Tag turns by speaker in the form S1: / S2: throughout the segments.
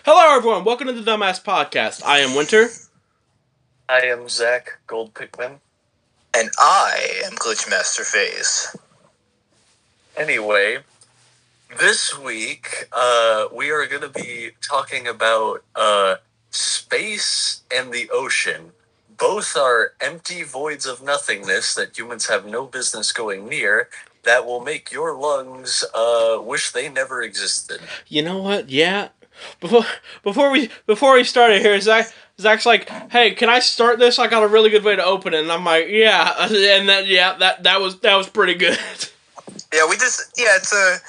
S1: Hello, everyone. Welcome to the Dumbass Podcast. I am Winter.
S2: I am Zach Goldpickman.
S3: And I am Glitchmaster FaZe.
S2: Anyway, this week, we are going to be talking about space and the ocean. Both are empty voids of nothingness that humans have no business going near that will make your lungs wish they never existed.
S1: You know what? Yeah. Before we started here, Zach's like, "Hey, can I start this? I got a really good way to open it." And I'm like, "Yeah," and that was pretty good.
S3: Yeah, it's a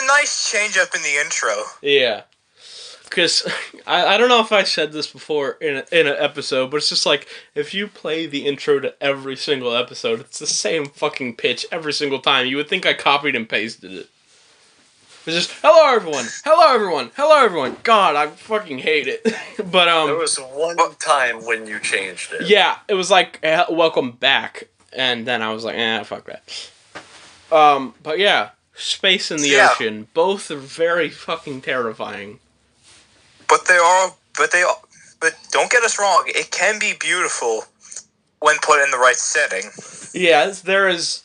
S3: nice change up in the intro.
S1: Yeah, because I don't know if I said this before in an episode, but it's just like if you play the intro to every single episode, it's the same fucking pitch every single time. You would think I copied and pasted it. It's just, hello everyone, hello everyone, hello everyone. God, I fucking hate it. But
S2: there was one time when you changed it.
S1: Yeah, it was like welcome back, and then I was like, fuck that. But yeah, space and the ocean, both are very fucking terrifying.
S3: But don't get us wrong, it can be beautiful when put in the right setting.
S1: Yeah, there is.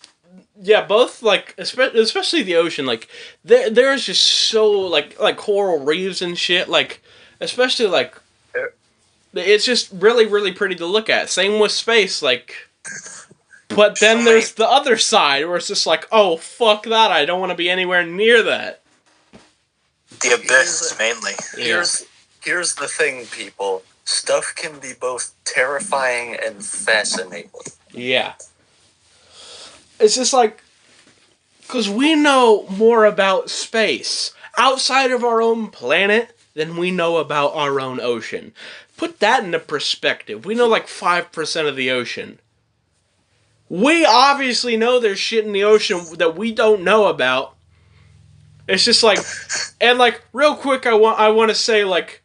S1: Yeah, both, like, especially the ocean, like, there's just so, like coral reefs and shit, like, especially, like, it's just really, really pretty to look at. Same with space, like, but then there's the other side, where it's just like, oh, fuck that, I don't want to be anywhere near that.
S3: The abyss, mainly.
S2: Here's the thing, people. Stuff can be both terrifying and fascinating.
S1: Yeah. It's just like, because we know more about space outside of our own planet than we know about our own ocean. Put that into perspective. We know like 5% of the ocean. We obviously know there's shit in the ocean that we don't know about. It's just like, and like, real quick, I want to say, like,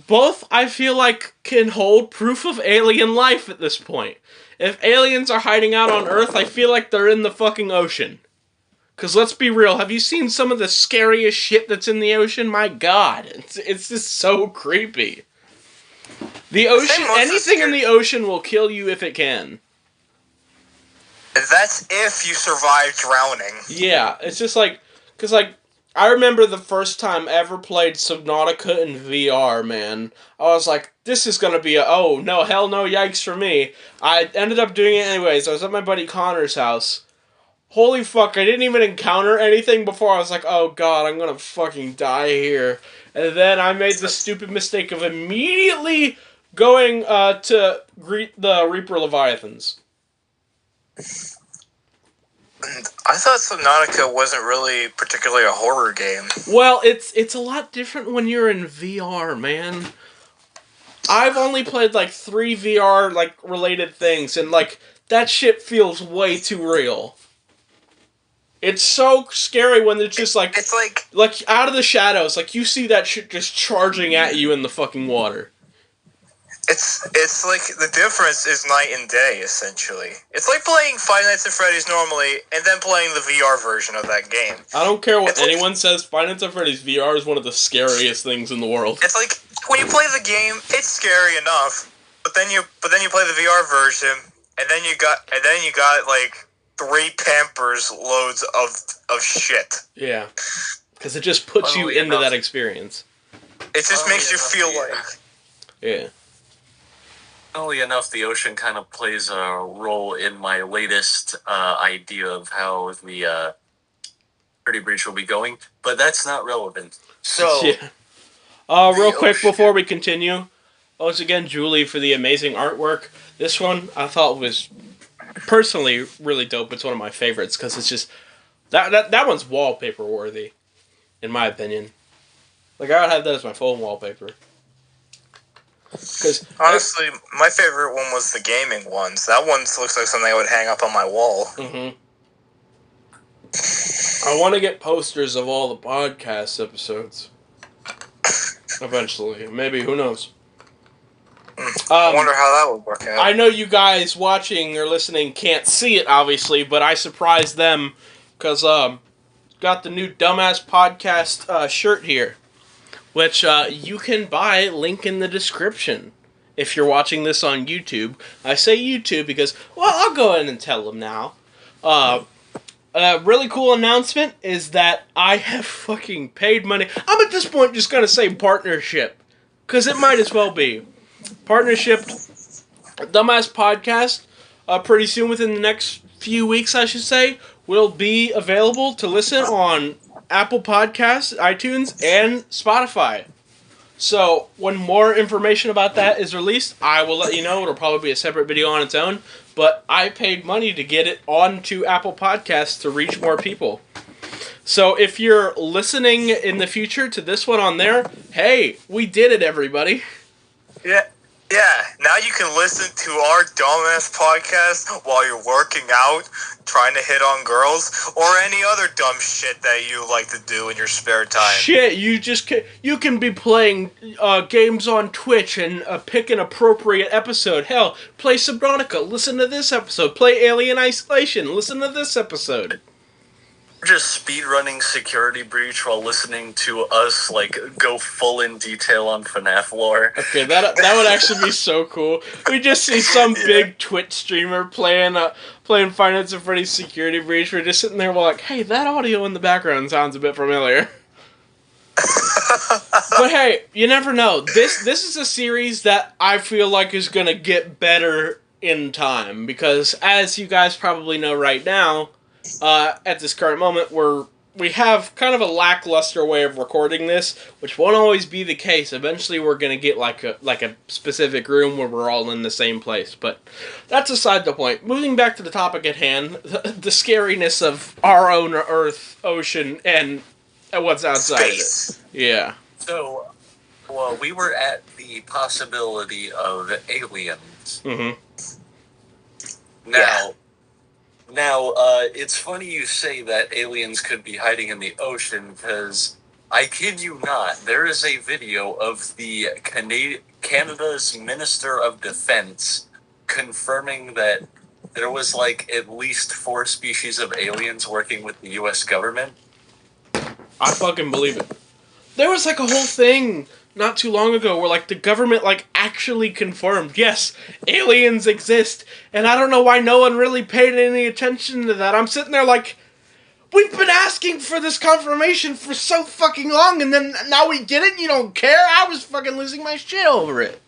S1: both I feel like can hold proof of alien life at this point. If aliens are hiding out on Earth, I feel like they're in the fucking ocean. Because let's be real, have you seen some of the scariest shit that's in the ocean? My God, it's just so creepy. The ocean, anything in the ocean will kill you if it can.
S3: That's if you survive drowning.
S1: Yeah, it's just like, because like, I remember the first time I ever played Subnautica in VR, man. I was like, this is gonna be oh, no, hell no, yikes for me. I ended up doing it anyways. I was at my buddy Connor's house. Holy fuck, I didn't even encounter anything before I was like, oh god, I'm gonna fucking die here. And then I made the stupid mistake of immediately going to greet the Reaper Leviathans.
S3: I thought Subnautica wasn't really particularly a horror game.
S1: Well, it's a lot different when you're in VR, man. I've only played like 3 VR like related things, and like that shit feels way too real. It's so scary when it's just like
S3: it's
S1: like out of the shadows, like you see that shit just charging at you in the fucking water.
S3: It's like the difference is night and day, essentially. It's like playing Five Nights at Freddy's normally, and then playing the VR version of that game.
S1: I don't care what anyone says, Five Nights at Freddy's VR is one of the scariest things in the world.
S3: It's like, when you play the game, it's scary enough, but then you play the VR version, and then you got like 3 Pampers loads of shit.
S1: Yeah. Because it just puts you into that experience.
S3: It just makes you feel like...
S1: Yeah.
S2: Funnily enough, the ocean kind of plays a role in my latest idea of how the Pretty Breach will be going, but that's not relevant. So,
S1: yeah. Real quick before we continue, once again, Julie for the amazing artwork. This one I thought was personally really dope. It's one of my favorites because it's just that one's wallpaper worthy, in my opinion. Like I would have that as my phone wallpaper. Because
S3: honestly, my favorite one was the gaming ones. That one looks like something I would hang up on my wall.
S1: Mm-hmm. I want to get posters of all the podcast episodes. Eventually. Maybe, who knows?
S3: I wonder how that would work out.
S1: I know you guys watching or listening can't see it, obviously, but I surprised them because got the new Dumbass Podcast shirt here. which you can buy, link in the description. If you're watching this on YouTube, I say YouTube because, well, I'll go ahead and tell them now. A really cool announcement is that I have fucking paid money. I'm at this point just gonna say partnership, because it might as well be. Partnership, Dumbass Podcast, pretty soon, within the next few weeks, I should say, will be available to listen on Apple Podcasts, iTunes, and Spotify. So, when more information about that is released, I will let you know. It'll probably be a separate video on its own. But I paid money to get it onto Apple Podcasts to reach more people. So, if you're listening in the future to this one on there, hey, we did it, everybody.
S3: Yeah, now you can listen to our dumbass podcast while you're working out, trying to hit on girls, or any other dumb shit that you like to do in your spare time.
S1: Shit, you can be playing games on Twitch and pick an appropriate episode. Hell, play Subnautica, listen to this episode. Play Alien Isolation, listen to this episode.
S2: Just speedrunning Security Breach while listening to us, like, go full in detail on FNAF lore.
S1: Okay, that would actually be so cool. We just see some big Twitch streamer playing Five Nights at Freddy's Security Breach. We're just sitting there, we're like, hey, that audio in the background sounds a bit familiar. But hey, you never know. This is a series that I feel like is gonna get better in time, because as you guys probably know right now, at this current moment, we have kind of a lackluster way of recording this, which won't always be the case. Eventually, we're gonna get like a specific room where we're all in the same place. But that's aside the point. Moving back to the topic at hand, the scariness of our own Earth, ocean, and what's outside
S3: Space.
S1: of it. Yeah.
S2: So, well, we were at the possibility of aliens.
S1: Mm-hmm.
S2: Now, it's funny you say that aliens could be hiding in the ocean, because I kid you not, there is a video of the Canada's Minister of Defense confirming that there was, like, at least 4 species of aliens working with the U.S. government.
S1: I fucking believe it. There was like a whole thing not too long ago where like the government like actually confirmed, yes, aliens exist, and I don't know why no one really paid any attention to that. I'm sitting there like, we've been asking for this confirmation for so fucking long, and then now we get it and you don't care? I was fucking losing my shit over it.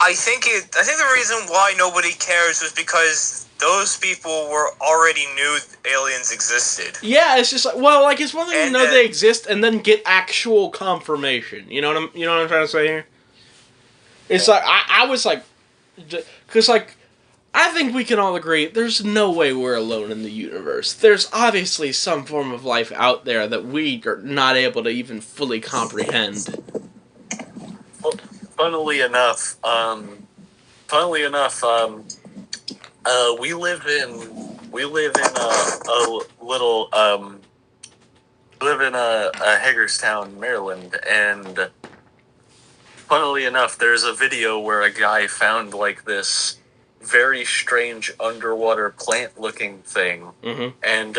S3: I think the reason why nobody cares was because those people already knew aliens existed.
S1: Yeah, it's just like, well, like, it's one thing to
S3: And
S1: know they exist and then get actual confirmation. You know what I'm trying to say here? It's like, I was like, because like, I think we can all agree there's no way we're alone in the universe. There's obviously some form of life out there that we are not able to even fully comprehend.
S2: Well, funnily enough, we live in Hagerstown, Maryland, and funnily enough, there's a video where a guy found like this very strange underwater plant-looking thing, and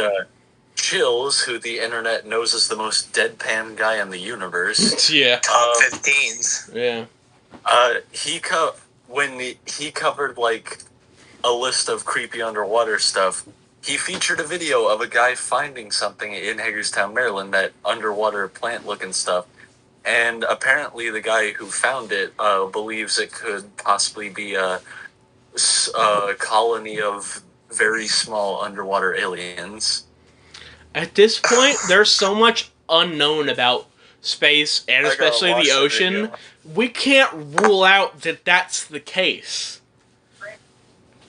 S2: Chills, who the internet knows as the most deadpan guy in the universe,
S1: Yeah.
S3: Top 15s.
S1: Yeah.
S2: he covered like a list of creepy underwater stuff, he featured a video of a guy finding something in Hagerstown, Maryland, that underwater plant-looking stuff, and apparently the guy who found it believes it could possibly be a colony of very small underwater aliens.
S1: At this point, there's so much unknown about space, and especially the ocean, we can't rule out that that's the case.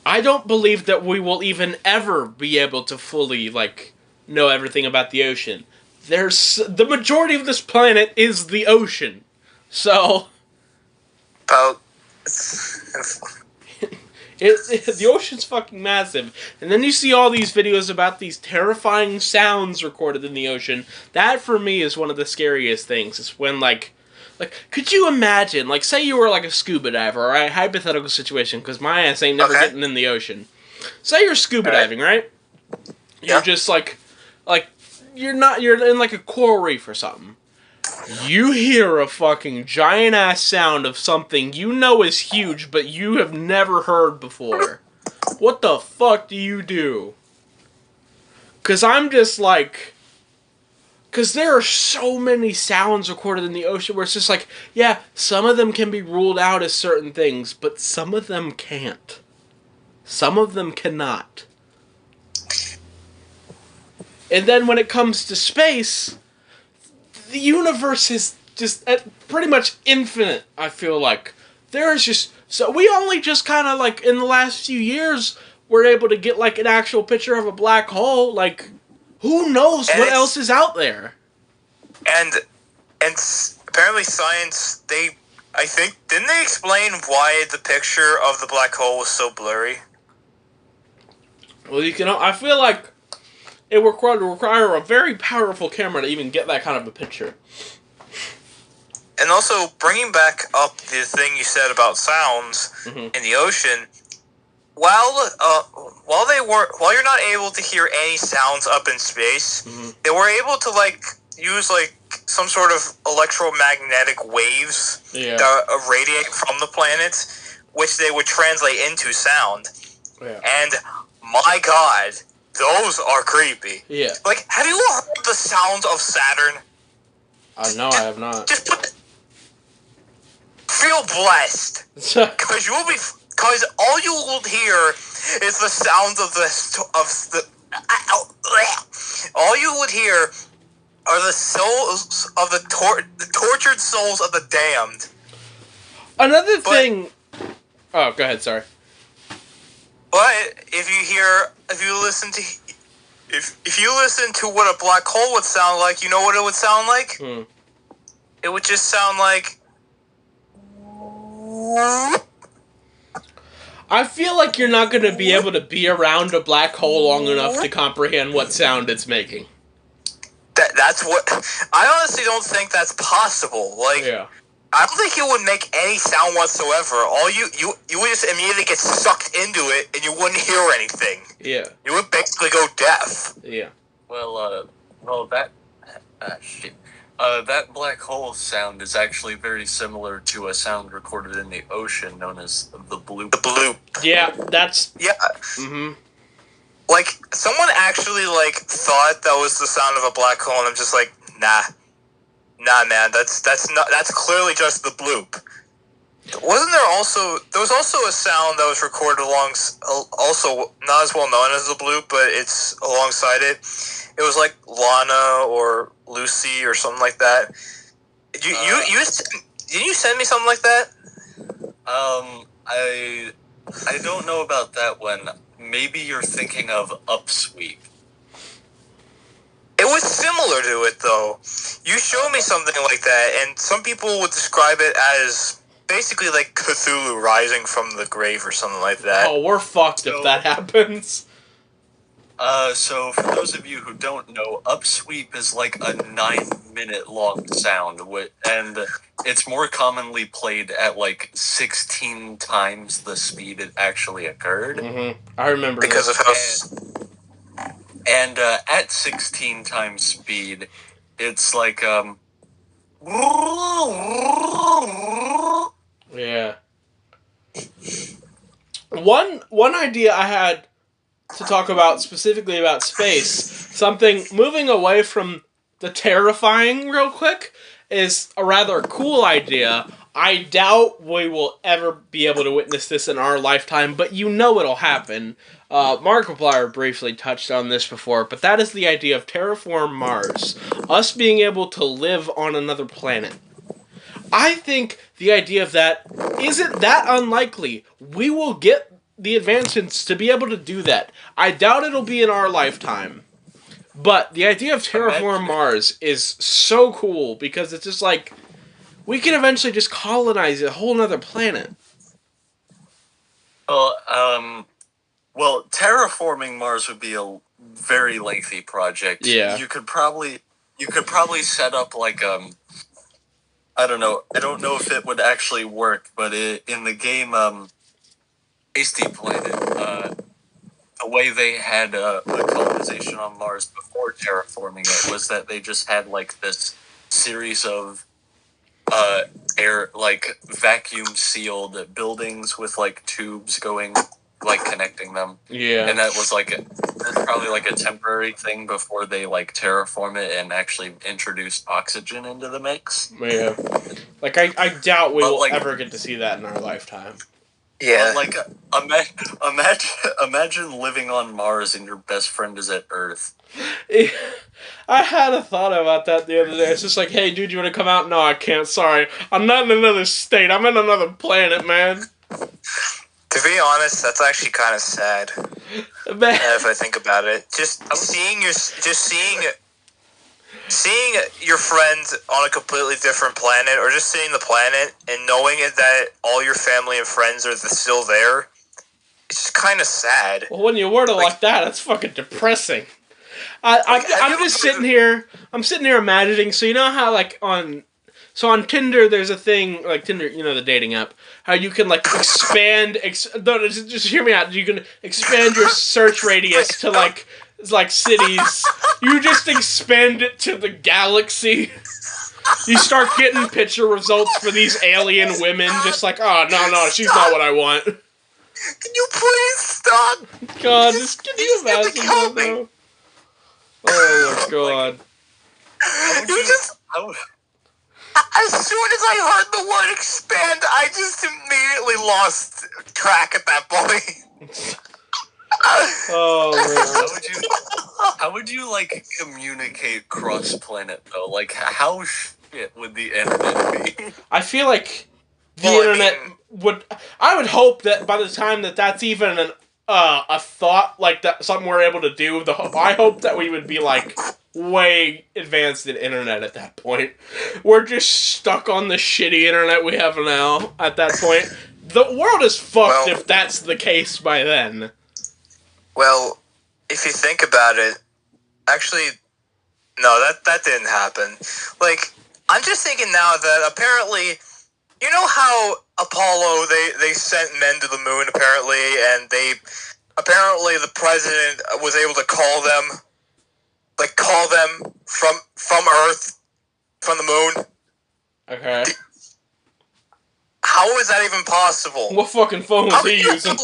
S1: I don't believe that we will even ever be able to fully, like, know everything about the ocean. The majority of this planet is the ocean. So...
S3: About...
S1: the ocean's fucking massive. And then you see all these videos about these terrifying sounds recorded in the ocean. That, for me, is one of the scariest things. It's when, like, could you imagine, like, say you were, like, a scuba diver, alright? Hypothetical situation, because my ass ain't never getting in the ocean. Say you're scuba diving, right? You're just, you're in, like, a coral reef or something. You hear a fucking giant-ass sound of something you know is huge, but you have never heard before. What the fuck do you do? Because I'm just like... Because there are so many sounds recorded in the ocean where it's just like, yeah, some of them can be ruled out as certain things, but some of them can't. Some of them cannot. And then when it comes to space, the universe is just pretty much infinite, I feel like. There's just... So we only just kind of, like, in the last few years, were able to get, like, an actual picture of a black hole. Like, who knows what else is out there?
S3: And apparently science, I think, didn't they explain why the picture of the black hole was so blurry?
S1: Well, I feel like it would require a very powerful camera to even get that kind of a picture.
S3: And also, bringing back up the thing you said about sounds in the ocean, while you're not able to hear any sounds up in space, they were able to use some sort of electromagnetic waves that radiate from the planet, which they would translate into sound.
S1: Yeah.
S3: And my God, those are creepy.
S1: Yeah.
S3: Like, have you heard the sounds of Saturn?
S1: No, I have not.
S3: Just feel blessed, because all you will hear is the sounds of the all you would hear are the souls of the tortured souls of the damned.
S1: Another thing. Oh, go ahead. Sorry.
S3: But if you listen to what a black hole would sound like, you know what it would sound like? It would just sound like.
S1: I feel like you're not going to be able to be around a black hole long enough to comprehend what sound it's making.
S3: That's what... I honestly don't think that's possible. I don't think it would make any sound whatsoever. You would just immediately get sucked into it, and you wouldn't hear anything.
S1: Yeah.
S3: You would basically go deaf.
S1: Yeah.
S2: That black hole sound is actually very similar to a sound recorded in the ocean known as the bloop.
S3: The bloop.
S1: Yeah, that's...
S3: Yeah. Someone actually, thought that was the sound of a black hole, and I'm just like, nah, man, that's clearly just the bloop. There was also a sound that was recorded also not as well known as the bloop, but it's alongside it. It was like Lana or Lucy or something like that. Didn't you send me something like that?
S2: I don't know about that one. Maybe you're thinking of Upsweep.
S3: It was similar to it, though. You showed me something like that, and some people would describe it as basically like Cthulhu rising from the grave or something like that.
S1: Oh, we're fucked if that happens.
S2: So for those of you who don't know, Upsweep is like a 9-minute long sound, and it's more commonly played at 16 times the speed it actually occurred.
S1: I remember
S3: because
S1: this.
S3: Of how.
S2: And at 16 times speed, it's like
S1: Yeah. One idea I had to talk about specifically about space, something moving away from the terrifying real quick, is a rather cool idea. I doubt we will ever be able to witness this in our lifetime, but it'll happen. Markiplier briefly touched on this before, but that is the idea of terraform Mars. Us being able to live on another planet. I think the idea of that isn't that unlikely. We will get the advancements to be able to do that. I doubt it'll be in our lifetime. But the idea of terraform Mars is so cool because it's just we can eventually just colonize a whole other planet.
S2: Well, terraforming Mars would be a very lengthy project.
S1: Yeah.
S2: You could probably set up I don't know if it would actually work, but in the game Tasty Planet, the way they had a colonization on Mars before terraforming it was that they just had this series of air, like, vacuum sealed buildings with, like, tubes going, like, connecting them.
S1: Yeah.
S2: And that was probably like a temporary thing before they, like, terraform it and actually introduced oxygen into the mix.
S1: Yeah. Like, I doubt we
S2: But,
S1: will
S2: like,
S1: ever get to see that in our lifetime.
S3: Yeah.
S2: But, like, imagine living on Mars and your best friend is at Earth.
S1: I had a thought about that the other day. It's just like, hey, dude, you want to come out? No, I can't. Sorry. I'm not in another state. I'm in another planet, man.
S3: To be honest, that's actually kind of sad.
S1: Man.
S3: If I think about it, seeing your friends on a completely different planet, or just seeing the planet and knowing that all your family and friends are still there, it's just kind of sad.
S1: Well, when you word it like that, it's fucking depressing. I'm just sitting here. I'm sitting here imagining. So you know how like on Tinder there's a thing like Tinder, you know, the dating app. How you can like expand. No, just hear me out. You can expand your search radius to like cities. You just expand it to the galaxy. You start getting picture results for these alien women. Just like, oh no, she's not what I want.
S3: Can you please stop?
S1: God, just can you imagine that though? Oh my god.
S3: As soon as I heard the word expand, I just immediately lost track at that point.
S1: Oh man.
S2: How would you like communicate cross-planet though? Like how shit would the internet be?
S1: I feel like the internet would. I would hope that by the time that's even a thought, like that something we're able to do. I hope that we would be like way advanced in internet at that point. We're just stuck on the shitty internet we have now. At that point, the world is fucked if that's the case by then.
S3: Well, if you think about it, actually, no, that didn't happen. Like, I'm just thinking now that apparently, you know how Apollo, they sent men to the moon, apparently, and apparently the president was able to call them from Earth, from the moon.
S1: Okay.
S3: How is that even possible?
S1: What fucking phone was he using?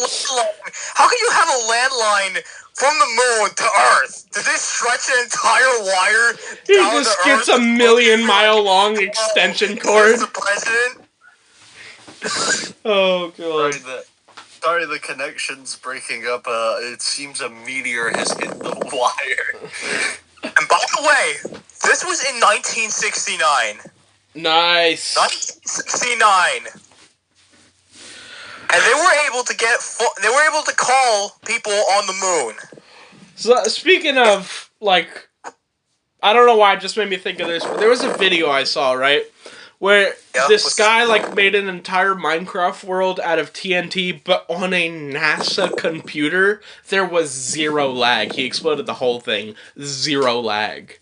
S3: How can you have a landline from the moon to Earth? Did they stretch an entire wire
S1: He
S3: down
S1: just
S3: to
S1: gets
S3: Earth?
S1: a million-mile-long extension cord.
S3: The president?
S1: Oh god.
S2: Sorry, the connection's breaking up. It seems a meteor has hit the wire.
S3: And by the way, this was in 1969.
S1: Nice.
S3: 1969. And they were able to call people on the moon.
S1: So speaking of like, I don't know why it just made me think of this, but there was a video I saw, right, where this guy like made an entire Minecraft world out of TNT, but on a NASA computer there was zero lag. He exploded the whole thing, zero lag.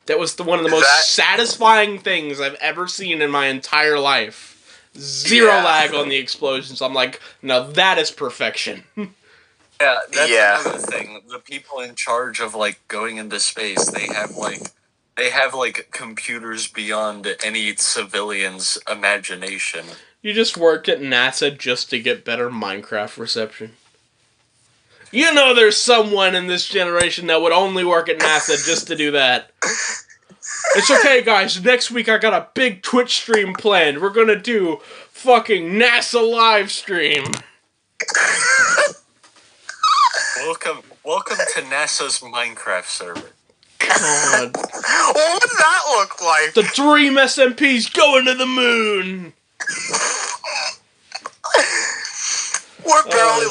S1: That was one of the most satisfying things I've ever seen in my entire life. Zero lag on the explosions. I'm like, no, that is perfection.
S2: Yeah, that's another thing. The people in charge of like going into space, they have computers beyond any civilian's imagination.
S1: You just worked at NASA just to get better Minecraft reception. You know there's someone in this generation that would only work at NASA just to do that. It's okay, guys. Next week I got a big Twitch stream planned. We're gonna do fucking NASA live stream.
S2: Welcome to NASA's Minecraft server.
S1: God.
S3: What would that look like?
S1: The Dream SMP's going to the moon.
S3: We're barely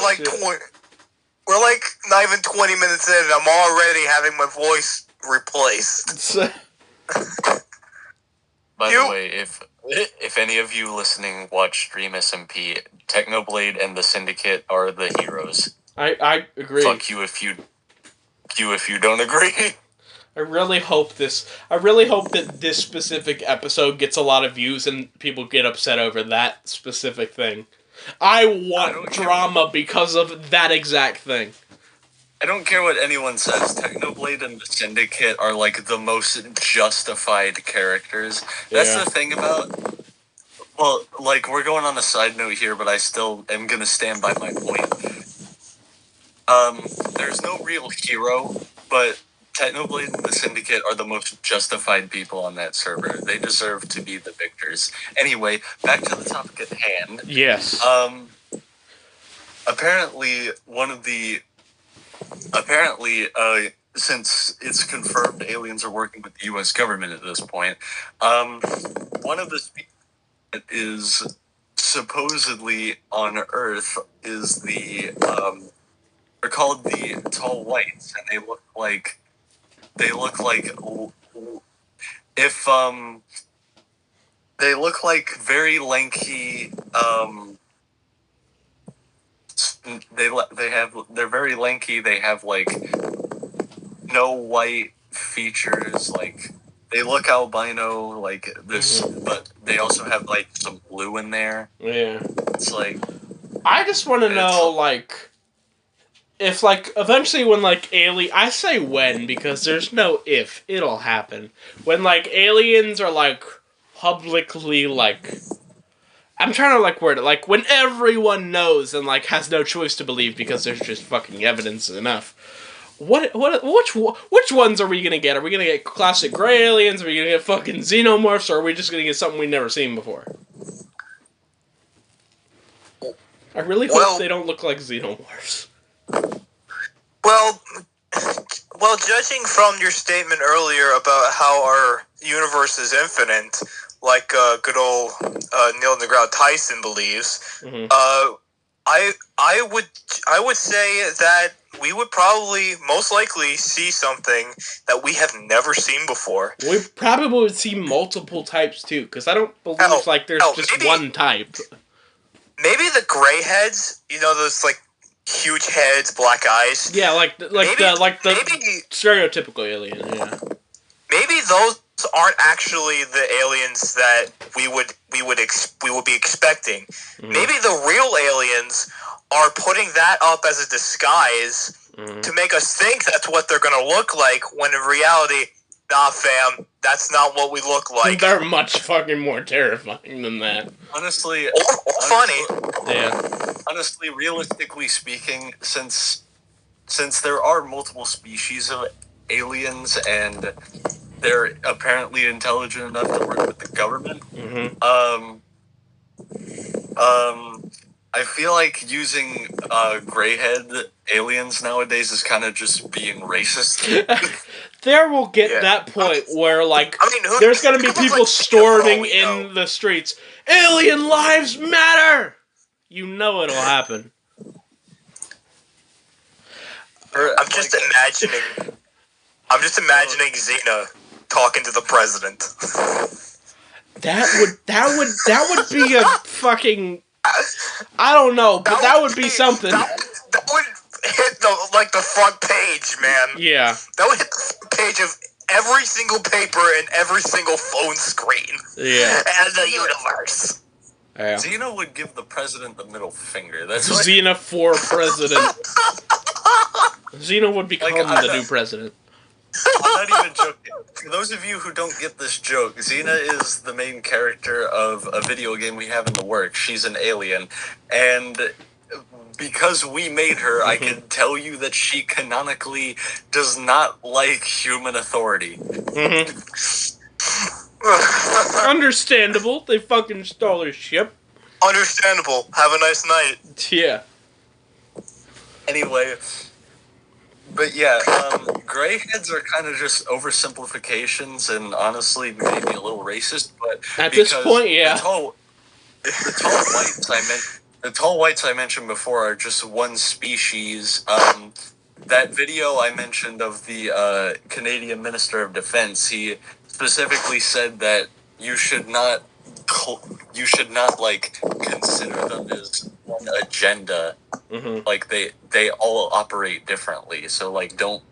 S3: we're like not even 20 minutes in, and I'm already having my voice replaced.
S2: By the way, if any of you listening watch Dream SMP, Technoblade and the Syndicate are the heroes.
S1: I agree.
S2: Fuck you if you don't agree.
S1: I really hope that this specific episode gets a lot of views and people get upset over that specific thing. I want drama because of that exact thing.
S2: I don't care what anyone says. Technoblade and the Syndicate are like the most justified characters. That's
S1: Yeah.
S2: the thing about. Well, like we're going on a side note here, but I still am gonna stand by my point. There's no real hero, but Technoblade and the Syndicate are the most justified people on that server. They deserve to be the victors. Anyway, back to the topic at hand.
S1: Yes.
S2: Apparently, since it's confirmed aliens are working with the U.S. government at this point, one of the species that is supposedly on Earth is they're called the Tall Whites, and they look like if they look like very lanky. They're very lanky. They have like no white features. Like they look albino like this, but they also have like some blue in there.
S1: Yeah.
S2: It's like
S1: I just want to know, like, if, like, eventually when, like, I say when, because there's no if, it'll happen. When, like, aliens are, like, publicly, like, I'm trying to, like, word it, like, when everyone knows and, like, has no choice to believe because there's just fucking evidence enough. Which ones are we gonna get? Are we gonna get classic gray aliens? Are we gonna get fucking xenomorphs? Or are we just gonna get something we've never seen before? I really hope they don't look like xenomorphs.
S3: Well, judging from your statement earlier about how our universe is infinite, like good old Neil deGrasse Tyson believes,
S1: Mm-hmm.
S3: I would say that we would probably most likely see something that we have never seen before.
S1: We probably would see multiple types too, because I don't believe there's just one type.
S3: Maybe the gray heads, those like huge heads, black eyes.
S1: Yeah, like the stereotypical alien. Yeah.
S3: Maybe those aren't actually the aliens that we would be expecting.
S1: Mm-hmm.
S3: Maybe the real aliens are putting that up as a disguise to make us think that's what they're going to look like, when in reality, nah, fam, that's not what we look like.
S1: They're much fucking more terrifying than that.
S2: Honestly,
S3: or funny.
S1: Yeah.
S2: Honestly, realistically speaking, since there are multiple species of aliens and they're apparently intelligent enough to work with the government, I feel like using grayhead aliens nowadays is kind of just being racist.
S1: There will get that point where, like, there's gonna be people storming in the streets. Alien lives matter! You know it'll happen.
S3: I'm just imagining Xena talking to the president.
S1: That would be a fucking... I don't know, but that would be something.
S3: That would hit the front page, man.
S1: Yeah.
S3: That would hit the front page of every single paper and every single phone screen.
S1: Yeah.
S3: And the universe.
S1: Yeah.
S2: Xena would give the president the middle finger. That's
S1: Xena for president. Xena would become the new president.
S2: I'm not even joking. For those of you who don't get this joke, Xena is the main character of a video game we have in the works. She's an alien. And because we made her, I can tell you that she canonically does not like human authority.
S1: Understandable. They fucking stole her ship.
S3: Understandable. Have a nice night.
S1: Yeah.
S2: Anyway... But yeah, grayheads are kind of just oversimplifications and honestly maybe a little racist. But
S1: at this point, yeah,
S2: the tall whites I mentioned before are just one species. That video I mentioned of the Canadian Minister of Defense, he specifically said that you should not like consider them as one agenda. Like they all operate differently, so like don't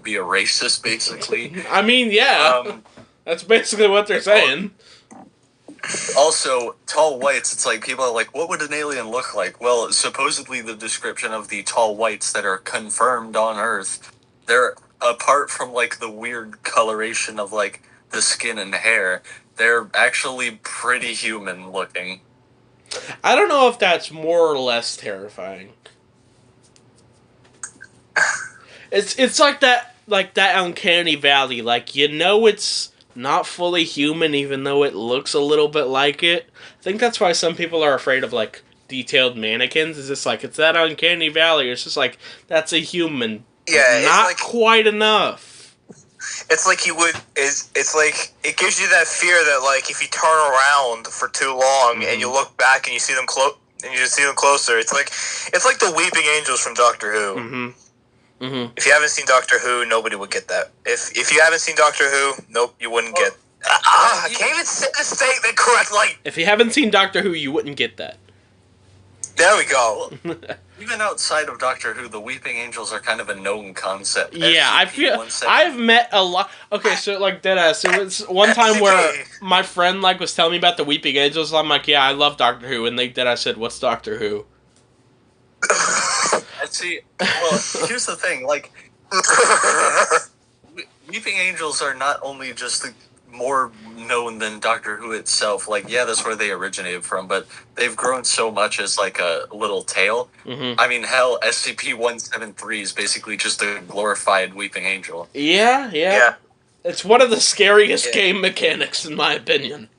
S2: be a racist, basically.
S1: I mean, yeah, that's basically what they're saying.
S2: Also, tall whites, it's like, people are like, what would an alien look like? Well, supposedly the description of the tall whites that are confirmed on Earth, they're, apart from, like, the weird coloration of, like, the skin and hair, they're actually pretty human looking.
S1: I don't know if that's more or less terrifying. It's like that uncanny valley. Like, you know it's not fully human even though it looks a little bit like it. I think that's why some people are afraid of, like, detailed mannequins. It's just like, it's that uncanny valley. It's just like, that's a human.
S3: Yeah,
S1: not
S3: it's like,
S1: quite enough.
S3: it's like it's like, it gives you that fear that, like, if you turn around for too long and you look back and you see them and you just see them closer, it's like the weeping angels from Doctor Who.
S1: Mm-hmm. Mm-hmm.
S3: If you haven't seen Doctor Who, nobody would get that. If you haven't seen Doctor Who, nope, you wouldn't get. I can't even say the statement correctly.
S1: If you haven't seen Doctor Who, you wouldn't get that.
S3: There we go.
S2: Even outside of Doctor Who, the Weeping Angels are kind of a known concept.
S1: Yeah, I feel I've met a lot. Okay, so like deadass. It was one time where my friend like was telling me about the Weeping Angels. I'm like, yeah, I love Doctor Who, and they deadass said, "What's Doctor Who?"
S2: And see, well, here's the thing, like, Weeping Angels are not only just more known than Doctor Who itself, like, yeah, that's where they originated from, but they've grown so much as, like, a little tale.
S1: Mm-hmm.
S2: I mean, hell, SCP-173 is basically just a glorified Weeping Angel.
S1: Yeah. It's one of the scariest game mechanics, in my opinion.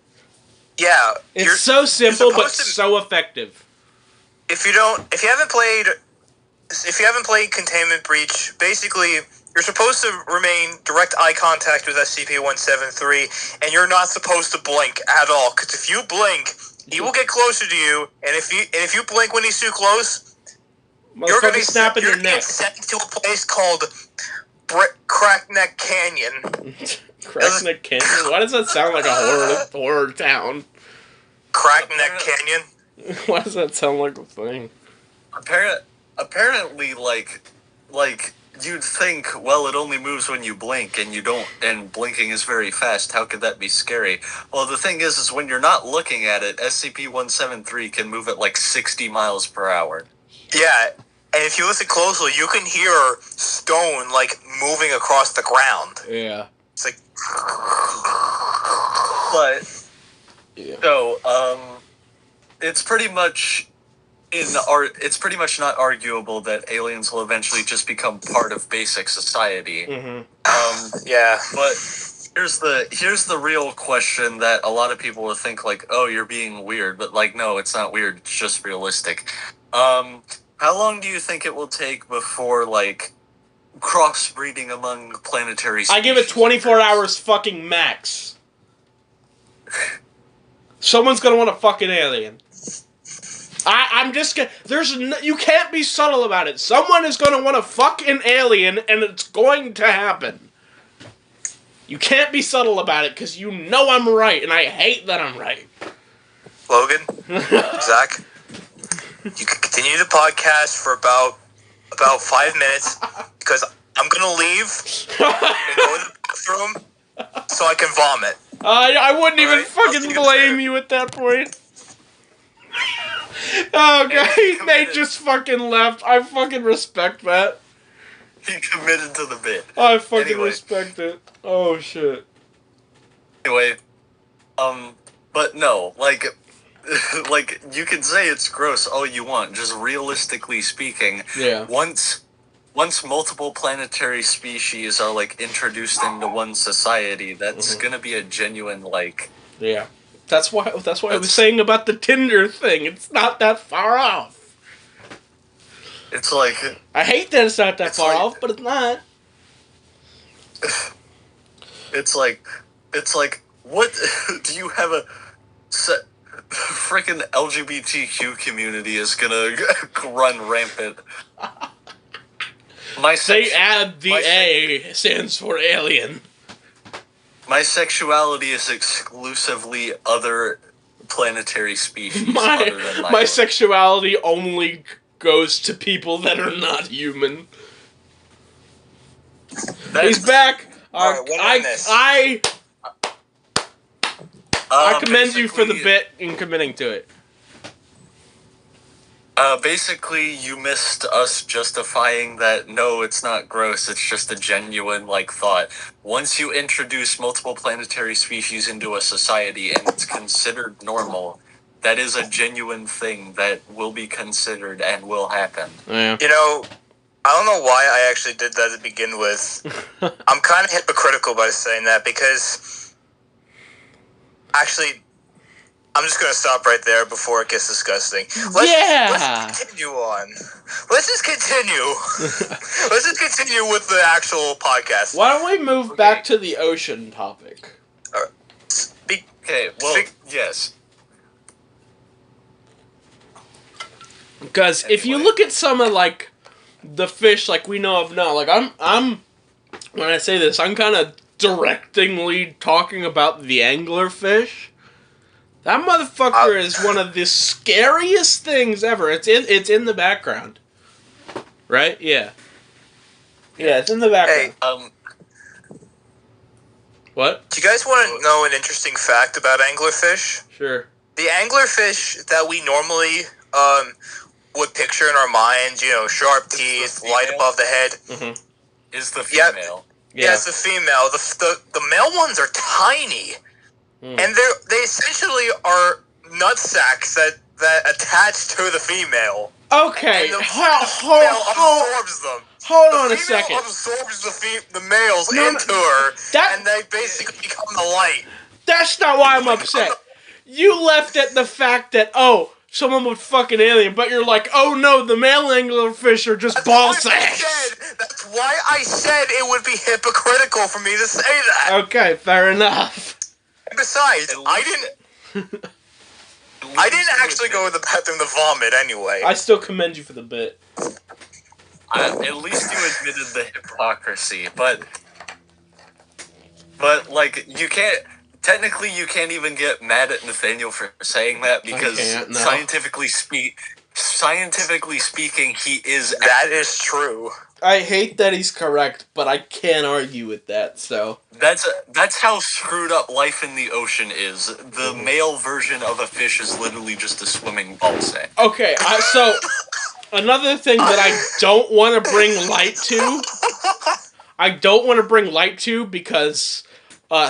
S3: Yeah.
S1: It's so simple, but so effective.
S3: If you haven't played Containment Breach, basically, you're supposed to remain direct eye contact with SCP-173, and you're not supposed to blink at all. Because if you blink, he will get closer to you, and if you blink when he's too close, you're going to
S1: snap in your neck.
S3: Get sent to a place called Crackneck Canyon.
S1: Crackneck Canyon? Why does that sound like a horror town?
S3: Crackneck Canyon.
S1: Why does that sound like a thing?
S2: Apparently, like you'd think, well, it only moves when you blink, and you don't, and blinking is very fast. How could that be scary? Well, the thing is when you're not looking at it, SCP-173 can move at like 60 miles per hour.
S3: Yeah, and if you listen closely, you can hear stone like moving across the ground.
S1: Yeah.
S3: It's like,
S2: but
S1: yeah.
S2: So, it's pretty much it's pretty much not arguable that aliens will eventually just become part of basic society.
S1: Mm-hmm.
S3: Yeah.
S2: But here's the real question that a lot of people will think, like, oh, you're being weird, but like, no, it's not weird, it's just realistic. How long do you think it will take before, like, crossbreeding among planetary species?
S1: I give it 24 hours fucking max. Someone's gonna want a fucking alien. I'm just gonna... you can't be subtle about it. Someone is gonna want to fuck an alien, and it's going to happen. You can't be subtle about it, because you know I'm right, and I hate that I'm right.
S3: Logan, Zach, you can continue the podcast for about 5 minutes, because I'm gonna leave and go in the bathroom so I can vomit.
S1: I wouldn't even fucking blame you at that point. Oh, God, Nate just fucking left. I fucking respect that.
S2: He committed to the bit.
S1: I fucking respect it. Oh, shit.
S2: Anyway, but no, like, you can say it's gross all you want, just realistically speaking.
S1: Yeah.
S2: Once multiple planetary species are, like, introduced into one society, that's gonna be a genuine, like...
S1: Yeah. That's why I was saying about the Tinder thing. It's not that far off.
S2: It's like...
S1: I hate that it's not that far off, but it's not.
S2: It's like, what... do you have a... Frickin' LGBTQ community is gonna run rampant.
S1: They add the A stands for alien.
S2: My sexuality is exclusively other planetary species.
S1: My sexuality only goes to people that are not human. He's back.
S3: Alright, what I miss?
S1: I commend you for the
S2: basically-
S1: bit in committing to it.
S2: Basically, you missed us justifying that no, it's not gross, it's just a genuine, thought. Once you introduce multiple planetary species into a society and it's considered normal, that is a genuine thing that will be considered and will happen.
S1: Yeah.
S3: You know, I don't know why I actually did that to begin with. I'm kind of hypocritical by saying that because, actually, I'm just going to stop right there before it gets disgusting. Let's continue on. Let's just continue. Let's just continue with the actual podcast.
S1: Why don't we move back to the ocean topic?
S2: Okay, well, yes.
S1: Because if you
S2: Anyway.
S1: look at some of the fish we know of now, I'm when I say this, I'm kind of directingly talking about the anglerfish. That motherfucker is one of the scariest things ever. It's in the background, right? Yeah. Yeah, it's in the background.
S3: Hey.
S1: What?
S3: Do you guys want to know an interesting fact about anglerfish?
S1: Sure.
S3: The anglerfish that we normally would picture in our minds, sharp teeth, light
S2: female?
S3: above the head.
S1: Mm-hmm.
S2: Is the
S3: Yep.
S2: female.
S3: Yeah, it's the female. The male ones are tiny, and they essentially are nut sacks that attach to the female.
S1: Okay.
S3: And the
S1: Hold
S3: absorbs them.
S1: on
S3: The
S1: a
S3: female
S1: second.
S3: absorbs the males
S1: No,
S3: into her,
S1: that-
S3: and they basically become the light.
S1: That's not why I'm upset. You left at the fact that, someone would fuck an alien, but you're like, oh no, the male anglerfish are just ball sacks.
S3: That's why I said it would be hypocritical for me to say that.
S1: Okay, fair enough.
S3: Besides,
S2: At
S3: I
S2: least-
S3: didn't actually go to the bathroom to vomit anyway.
S1: I still commend you for the bit.
S2: At least you admitted the hypocrisy, but you can't. Technically, you can't even get mad at Nathaniel for saying that because
S1: can't, no.
S2: scientifically speaking, he is.
S3: That is true.
S1: I hate that he's correct, but I can't argue with that, so.
S2: That's how screwed up life in the ocean is. The male version of a fish is literally just a swimming ball sack.
S1: Okay, so, another thing that I don't want to bring light to, because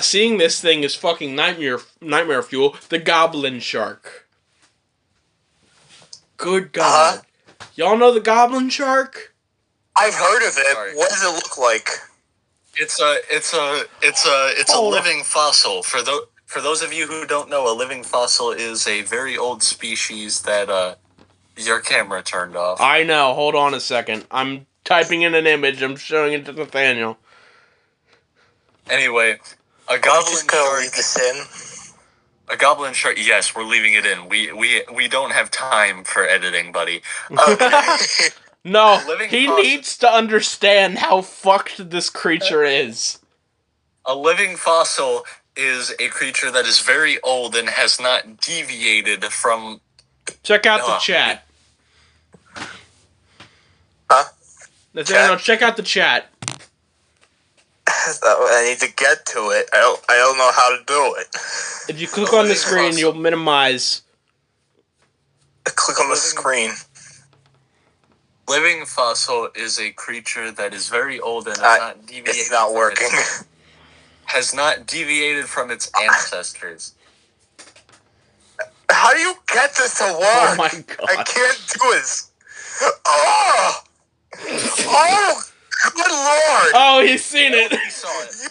S1: seeing this thing is fucking nightmare fuel, the goblin shark. Good God. Y'all know the goblin shark?
S3: I've heard of it.
S2: Sorry.
S3: What does it look like?
S2: It's a living fossil. For those of you who don't know, a living fossil is a very old species that your camera turned off.
S1: I know, hold on a second. I'm typing in an image, I'm showing it to Nathaniel.
S2: Anyway, a
S3: I'm
S2: goblin
S3: just gonna
S2: shark.
S3: leave this in.
S2: A goblin shark. Yes, we're leaving it in. We don't have time for editing, buddy.
S3: Okay.
S1: No,
S2: Living
S1: he
S2: fossil.
S1: needs to understand how fucked this creature is.
S2: A living fossil is a creature that is very old and has not deviated from.
S1: Check out the
S2: Oh.
S1: chat.
S3: Huh?
S1: Nathaniel, check out the chat.
S3: I need to get to it. I don't know how to do it.
S1: If you click on the screen, you'll minimize.
S3: Click on the screen.
S2: Living fossil is a creature that is very old and has not deviated.
S3: It's not
S2: from
S3: working.
S2: has not deviated from its ancestors.
S3: How do you get this to work?
S1: Oh my God.
S3: I can't do this. Oh! Oh! Good lord!
S1: Oh, he's seen it.
S2: We saw it.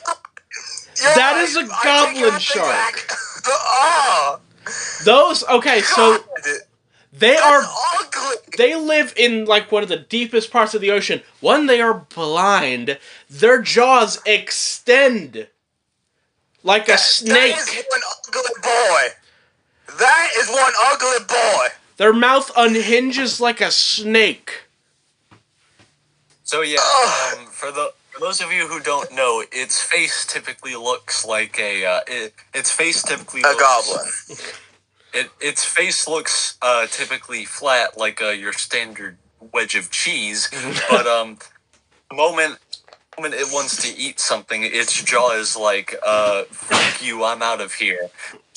S1: That is a
S3: I take
S1: goblin
S3: everything
S1: shark.
S3: back. Oh!
S1: Those, okay, so
S3: God,
S1: they are,
S3: that's ugly.
S1: they live in one of the deepest parts of the ocean. One, they are blind. Their jaws extend like a snake.
S3: That is one ugly boy. That is one ugly boy.
S1: Their mouth unhinges like a snake.
S2: So yeah,
S3: Ugh.
S2: for those of you who don't know, its face typically looks like its face typically
S3: A
S2: looks,
S3: goblin.
S2: Its face looks typically flat like your standard wedge of cheese, but the moment it wants to eat something, its jaw is like, fuck you, I'm out of here.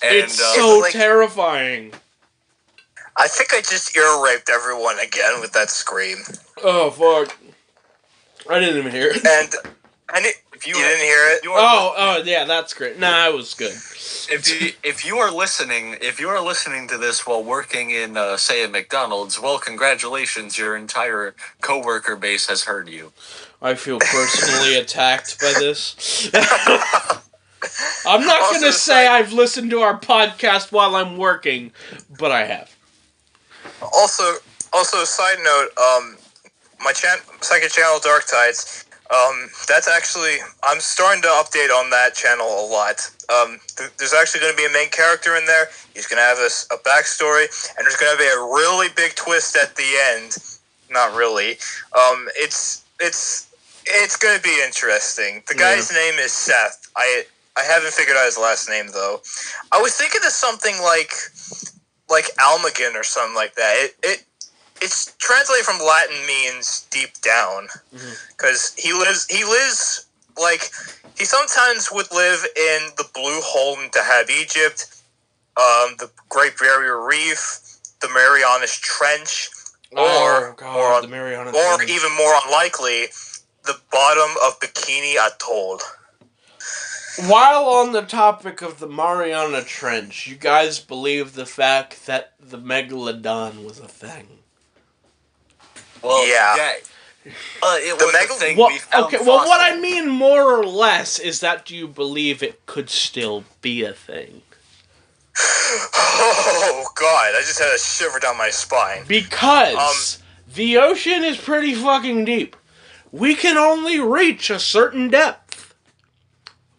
S2: And,
S1: It's so
S3: like-
S1: terrifying.
S3: I think I just ear raped everyone again with that scream.
S1: Oh, fuck. I didn't even hear it.
S3: And you didn't hear it?
S1: Oh, yeah, that's great. Nah, it was good.
S2: If you are listening to this while working in, say, a McDonald's, well, congratulations, your entire coworker base has heard you.
S1: I feel personally attacked by this. I'm not
S3: Also,
S1: going to say I've listened to our podcast while I'm working, but I have.
S3: Also, side note, my second channel, Dark Tides, that's actually, I'm starting to update on that channel a lot. There's actually going to be a main character in there. He's going to have a backstory, and there's going to be a really big twist at the end. Not really. It's going to be interesting. The guy's name is Seth. I haven't figured out his last name, though. I was thinking of something like Almagan or something like that. It's translated from Latin, means deep down, because he lives like, he sometimes would live in the Blue Hole in Dahab, Egypt, the Great Barrier Reef, the Marianas Trench, or
S1: the Mariana
S3: or
S1: Trench.
S3: even more unlikely, the bottom of Bikini Atoll.
S1: While on the topic of the Mariana Trench, you guys believe the fact that the Megalodon was a thing?
S2: Well,
S3: Yeah.
S2: It was a thing
S1: Well,
S2: we found
S1: okay, well, what I
S2: fossil.
S1: mean more or less is that do you believe it could still be a thing?
S3: Oh God! I just had a shiver down my spine.
S1: Because the ocean is pretty fucking deep. We can only reach a certain depth.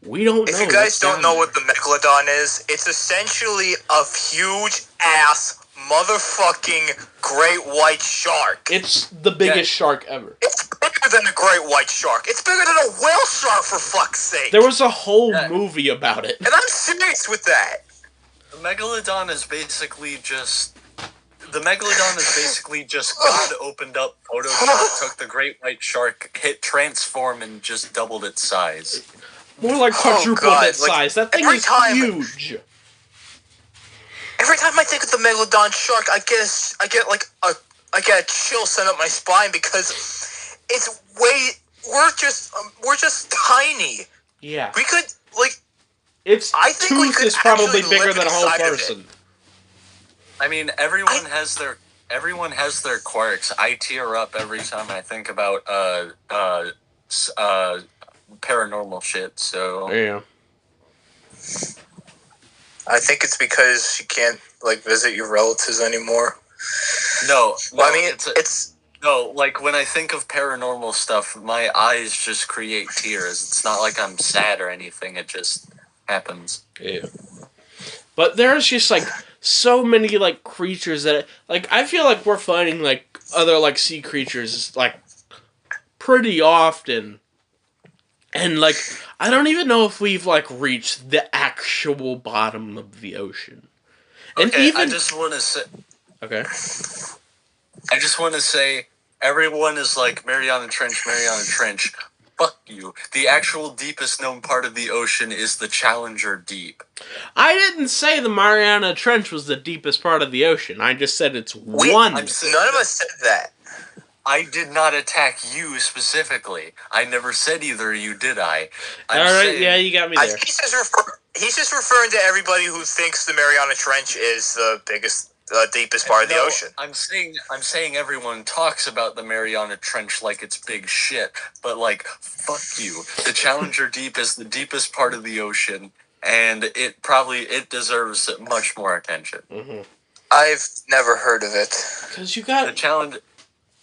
S1: We don't know.
S3: If you guys don't know what the Megalodon is, it's essentially a huge ass motherfucking great white shark.
S1: It's the biggest shark ever.
S3: It's bigger than a great white shark. It's bigger than a whale shark, for fuck's sake.
S1: There was a whole movie about it.
S3: And I'm serious with that.
S2: The Megalodon is basically just God opened up Photoshop, took the great white shark, hit transform, and just doubled its size.
S1: More like quadrupled
S3: God,
S1: its
S3: like,
S1: size. That thing
S3: every
S1: is
S3: time-
S1: huge.
S3: Every time I think of the Megalodon shark, I get a chill sent up my spine because we're just tiny.
S1: Yeah.
S3: We could, like,
S1: Its
S3: I think we
S1: tooth
S3: could
S1: is probably
S3: actually
S1: bigger
S3: live
S1: than a whole
S3: inside of it.
S1: person.
S2: I mean, everyone has their quirks. I tear up every time I think about paranormal shit. So
S1: Yeah.
S3: I think it's because you can't, like, visit your relatives anymore.
S2: no,
S3: Well, I mean,
S2: no. Like when I think of paranormal stuff, my eyes just create tears. It's not like I'm sad or anything. It just happens.
S1: Yeah. But there's just, like, so many, like, creatures that, like, I feel like we're finding, like, other, like, sea creatures, like, pretty often. And, like, I don't even know if we've, like, reached the actual bottom of the ocean. And
S2: Okay,
S1: even...
S2: I just want to say,
S1: Okay.
S2: everyone is like Mariana Trench. Fuck you. The actual deepest known part of the ocean is the Challenger Deep.
S1: I didn't say the Mariana Trench was the deepest part of the ocean. I just said it's one.
S3: none of us said that.
S2: I did not attack you specifically. I never said either of you, did I?
S1: Alright, yeah, you got me there.
S3: He's just referring to everybody who thinks the Mariana Trench is the biggest, deepest part of the ocean.
S2: I'm saying everyone talks about the Mariana Trench like it's big shit, but like, fuck you. The Challenger Deep is the deepest part of the ocean, and it deserves much more attention.
S1: Mm-hmm.
S3: I've never heard of it.
S1: Because you got...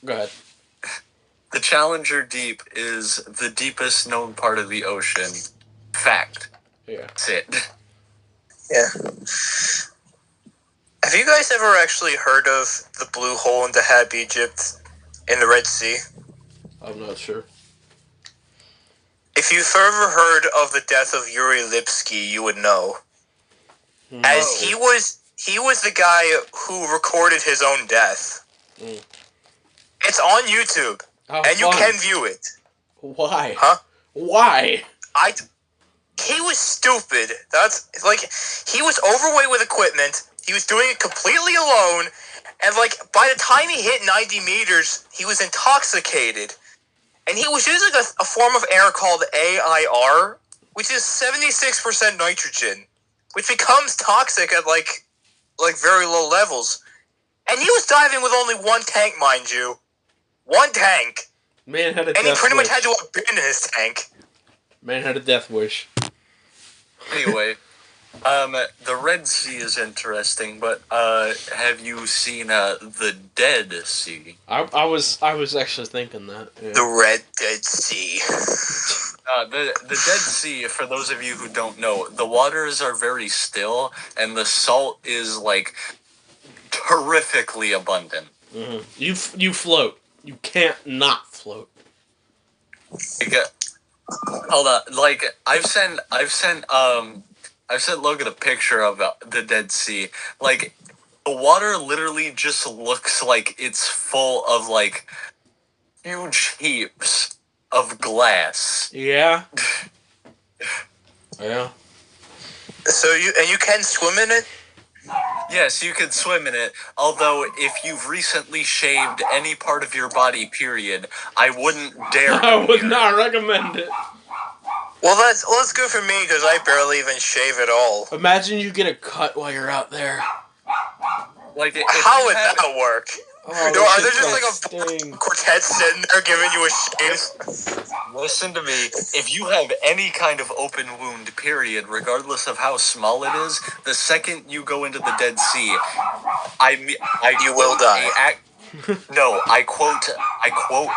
S1: Go ahead.
S2: The Challenger Deep is the deepest known part of the ocean. Fact.
S1: Yeah.
S2: That's it.
S3: Yeah. Have you guys ever actually heard of the Blue Hole in Dahab, Egypt, in the Red Sea?
S1: I'm not sure.
S3: If you've ever heard of the death of Yuri Lipsky, you would know.
S1: No.
S3: As he was the guy who recorded his own death.
S1: Mm.
S3: It's on YouTube,
S1: How
S3: and you
S1: fun.
S3: can view it.
S1: Why?
S3: Huh?
S1: Why?
S3: He was stupid. That's like he was overweight with equipment. He was doing it completely alone, and like by the time he hit 90 meters, he was intoxicated, and he was using a form of air called AIR, which is 76% nitrogen, which becomes toxic at like very low levels. And he was diving with only one tank, mind you, one tank,
S1: Man had a
S3: and
S1: death
S3: he pretty
S1: wish.
S3: much had to abandon his tank.
S1: Man had a death wish.
S2: Anyway, the Red Sea is interesting, but have you seen the Dead Sea?
S1: I was actually thinking that. Yeah.
S3: The Red Dead Sea.
S2: The Dead Sea, for those of you who don't know, the waters are very still, and the salt is like terrifically abundant.
S1: Mm-hmm. You float. You can't not float.
S2: Like, hold on, like I've sent Logan a picture of the Dead Sea. Like the water literally just looks like it's full of like huge heaps of glass.
S1: Yeah. Yeah.
S3: So you can swim in it?
S2: Yes, you can swim in it, although if you've recently shaved any part of your body, period, I wouldn't dare.
S1: I would not recommend it.
S3: Well, that's good for me because I barely even shave at all.
S1: Imagine you get a cut while you're out there.
S2: Like,
S3: How would that work?
S1: Oh,
S3: Are there just like a
S1: sting.
S3: quartet sitting there giving you a shave?
S2: Listen to me. If you have any kind of open wound, period, regardless of how small it is, the second you go into the Dead Sea,
S3: You will die.
S2: No, I quote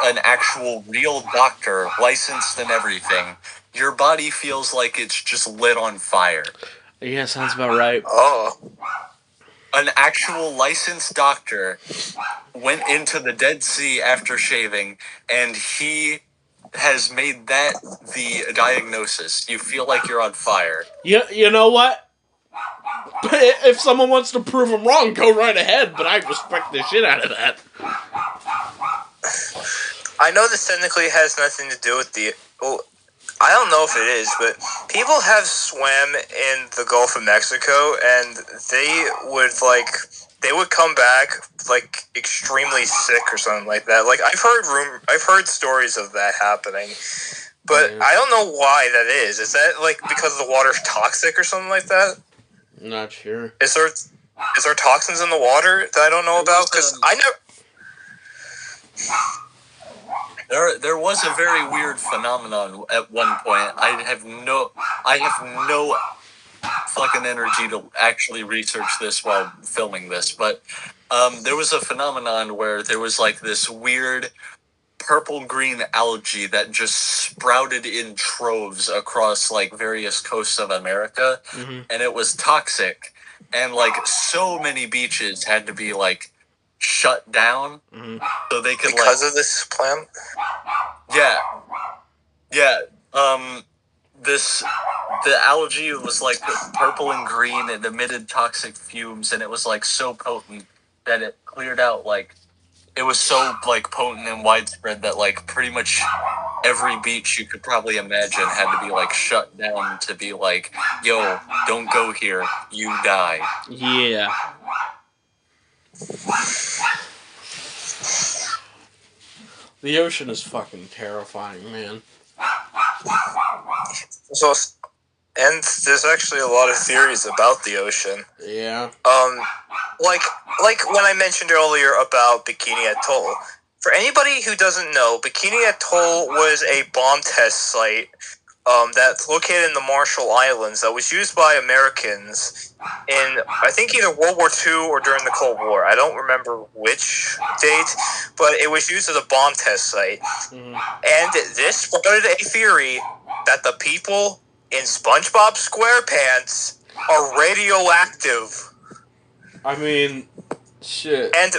S2: an actual real doctor, licensed and everything. Your body feels like it's just lit on fire.
S1: Yeah, sounds about right.
S3: Oh.
S2: An actual licensed doctor went into the Dead Sea after shaving, and he has made that the diagnosis. You feel like you're on fire.
S1: You know what? If someone wants to prove them wrong, go right ahead, but I respect the shit out of that.
S3: I know this technically has nothing to do with the... Well, I don't know if it is, but people have swam in the Gulf of Mexico, and they would come back like extremely sick or something like that. Like I've heard stories of that happening, but
S1: Yeah.
S3: I don't know why that is. Is that like because the water's toxic or something like that?
S1: Not sure.
S3: Is there toxins in the water that I don't know about? Because I never.
S2: There was a very weird phenomenon at one point. I have no fucking energy to actually research this while filming this, but there was a phenomenon where there was like this weird purple-green algae that just sprouted in troves across like various coasts of America, and it was toxic, and like so many beaches had to be like shut down so they could
S3: Because of this plant?
S2: the algae was like purple and green and emitted toxic fumes, and it was like so potent that it cleared out like it was so like potent and widespread that like pretty much every beach you could probably imagine had to be like shut down to be like, yo, don't go here, you die.
S1: Yeah. The ocean is fucking terrifying, man.
S3: So, and there's actually a lot of theories about the ocean.
S1: Yeah.
S3: Like when I mentioned earlier about Bikini Atoll. For anybody who doesn't know, Bikini Atoll was a bomb test site that's located in the Marshall Islands that was used by Americans in, I think, either World War II or during the Cold War. I don't remember which date, but it was used as a bomb test site. And this started a theory that the people in SpongeBob SquarePants are radioactive.
S1: I mean, shit.
S3: And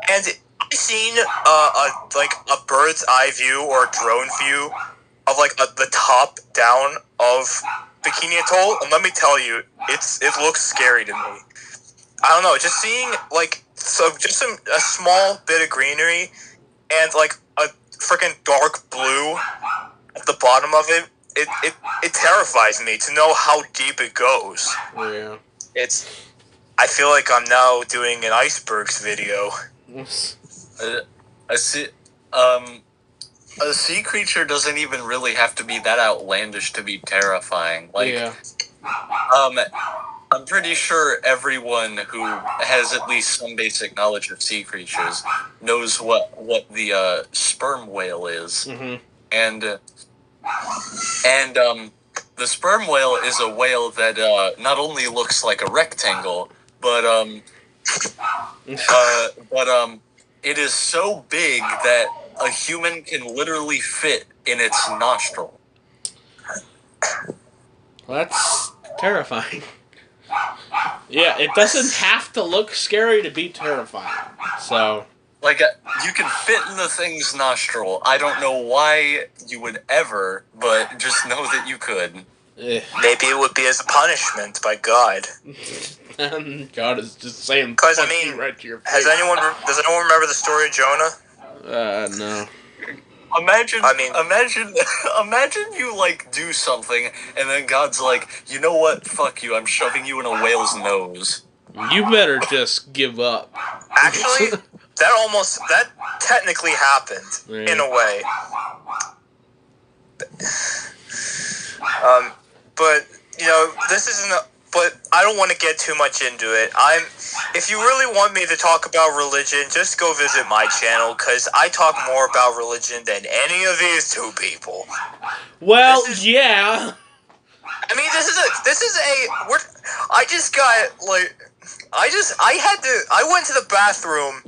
S3: I've seen a bird's eye view or a drone view of the top down of Bikini Atoll, and let me tell you, it looks scary to me. I don't know, just seeing a small bit of greenery and like a freaking dark blue at the bottom of it, it terrifies me to know how deep it goes.
S1: Yeah.
S3: I feel like I'm now doing an icebergs video.
S2: A sea creature doesn't even really have to be that outlandish to be terrifying. Like,
S1: yeah.
S2: I'm pretty sure everyone who has at least some basic knowledge of sea creatures knows what the sperm whale is,
S1: Mm-hmm.
S2: and the sperm whale is a whale that not only looks like a rectangle, but it is so big that a human can literally fit in its nostril.
S1: Well, that's terrifying. Yeah, it doesn't have to look scary to be terrifying. So,
S2: Like, you can fit in the thing's nostril. I don't know why you would ever, but just know that you could.
S1: eh.
S3: Maybe it would be as a punishment by God.
S1: God is just saying.
S3: 'Cause, I
S1: fuck
S3: mean,
S1: you right to your face.
S3: Does anyone remember the story of Jonah?
S1: No.
S2: Imagine you, like, do something, and then God's like, you know what? Fuck you, I'm shoving you in a whale's nose.
S1: You better just give up.
S3: Actually, that technically happened
S1: Yeah.
S3: in a way. But this isn't. But I don't want to get too much into it. If you really want me to talk about religion, just go visit my channel, because I talk more about religion than any of these two people.
S1: Well,
S3: This is-
S1: yeah.
S3: I mean, I went to the bathroom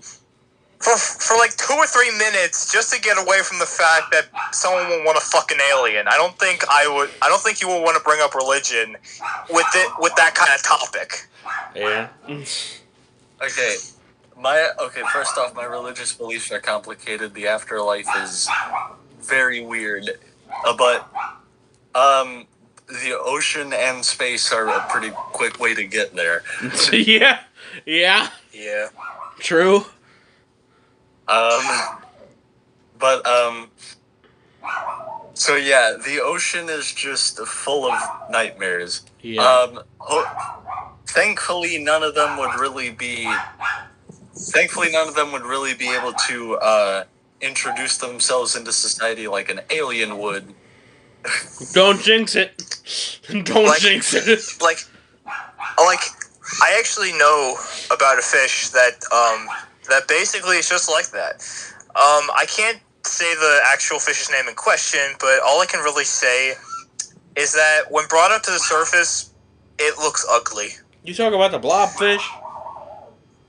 S3: for like 2 or 3 minutes just to get away from the fact that someone would want to fuck an alien. I don't think you would want to bring up religion with that kind of topic.
S1: Yeah.
S2: Okay, first off, my religious beliefs are complicated. The afterlife is very weird. But the ocean and space are a pretty quick way to get there.
S1: Yeah. Yeah.
S3: Yeah.
S1: True.
S2: So yeah, the ocean is just full of nightmares.
S1: Yeah.
S2: Thankfully, none of them would really be able to introduce themselves into society like an alien would.
S1: Don't jinx it. Don't jinx it.
S3: Like, I actually know about a fish that basically is just like that. I can't say the actual fish's name in question, but all I can really say is that when brought up to the surface, it looks ugly.
S1: You talk about the blobfish?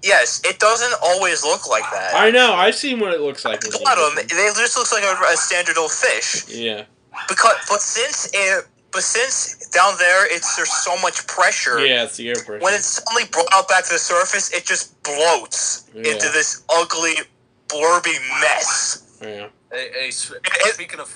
S3: Yes, it doesn't always look like that.
S1: I know. I've seen what it looks like.
S3: At the bottom, it just looks like a standard old fish.
S1: Yeah.
S3: But since down there there's so much pressure.
S1: Yeah, it's the air pressure.
S3: When it's suddenly brought out back to the surface, it just bloats into this ugly, blurby mess.
S1: Yeah.
S2: Hey, speaking of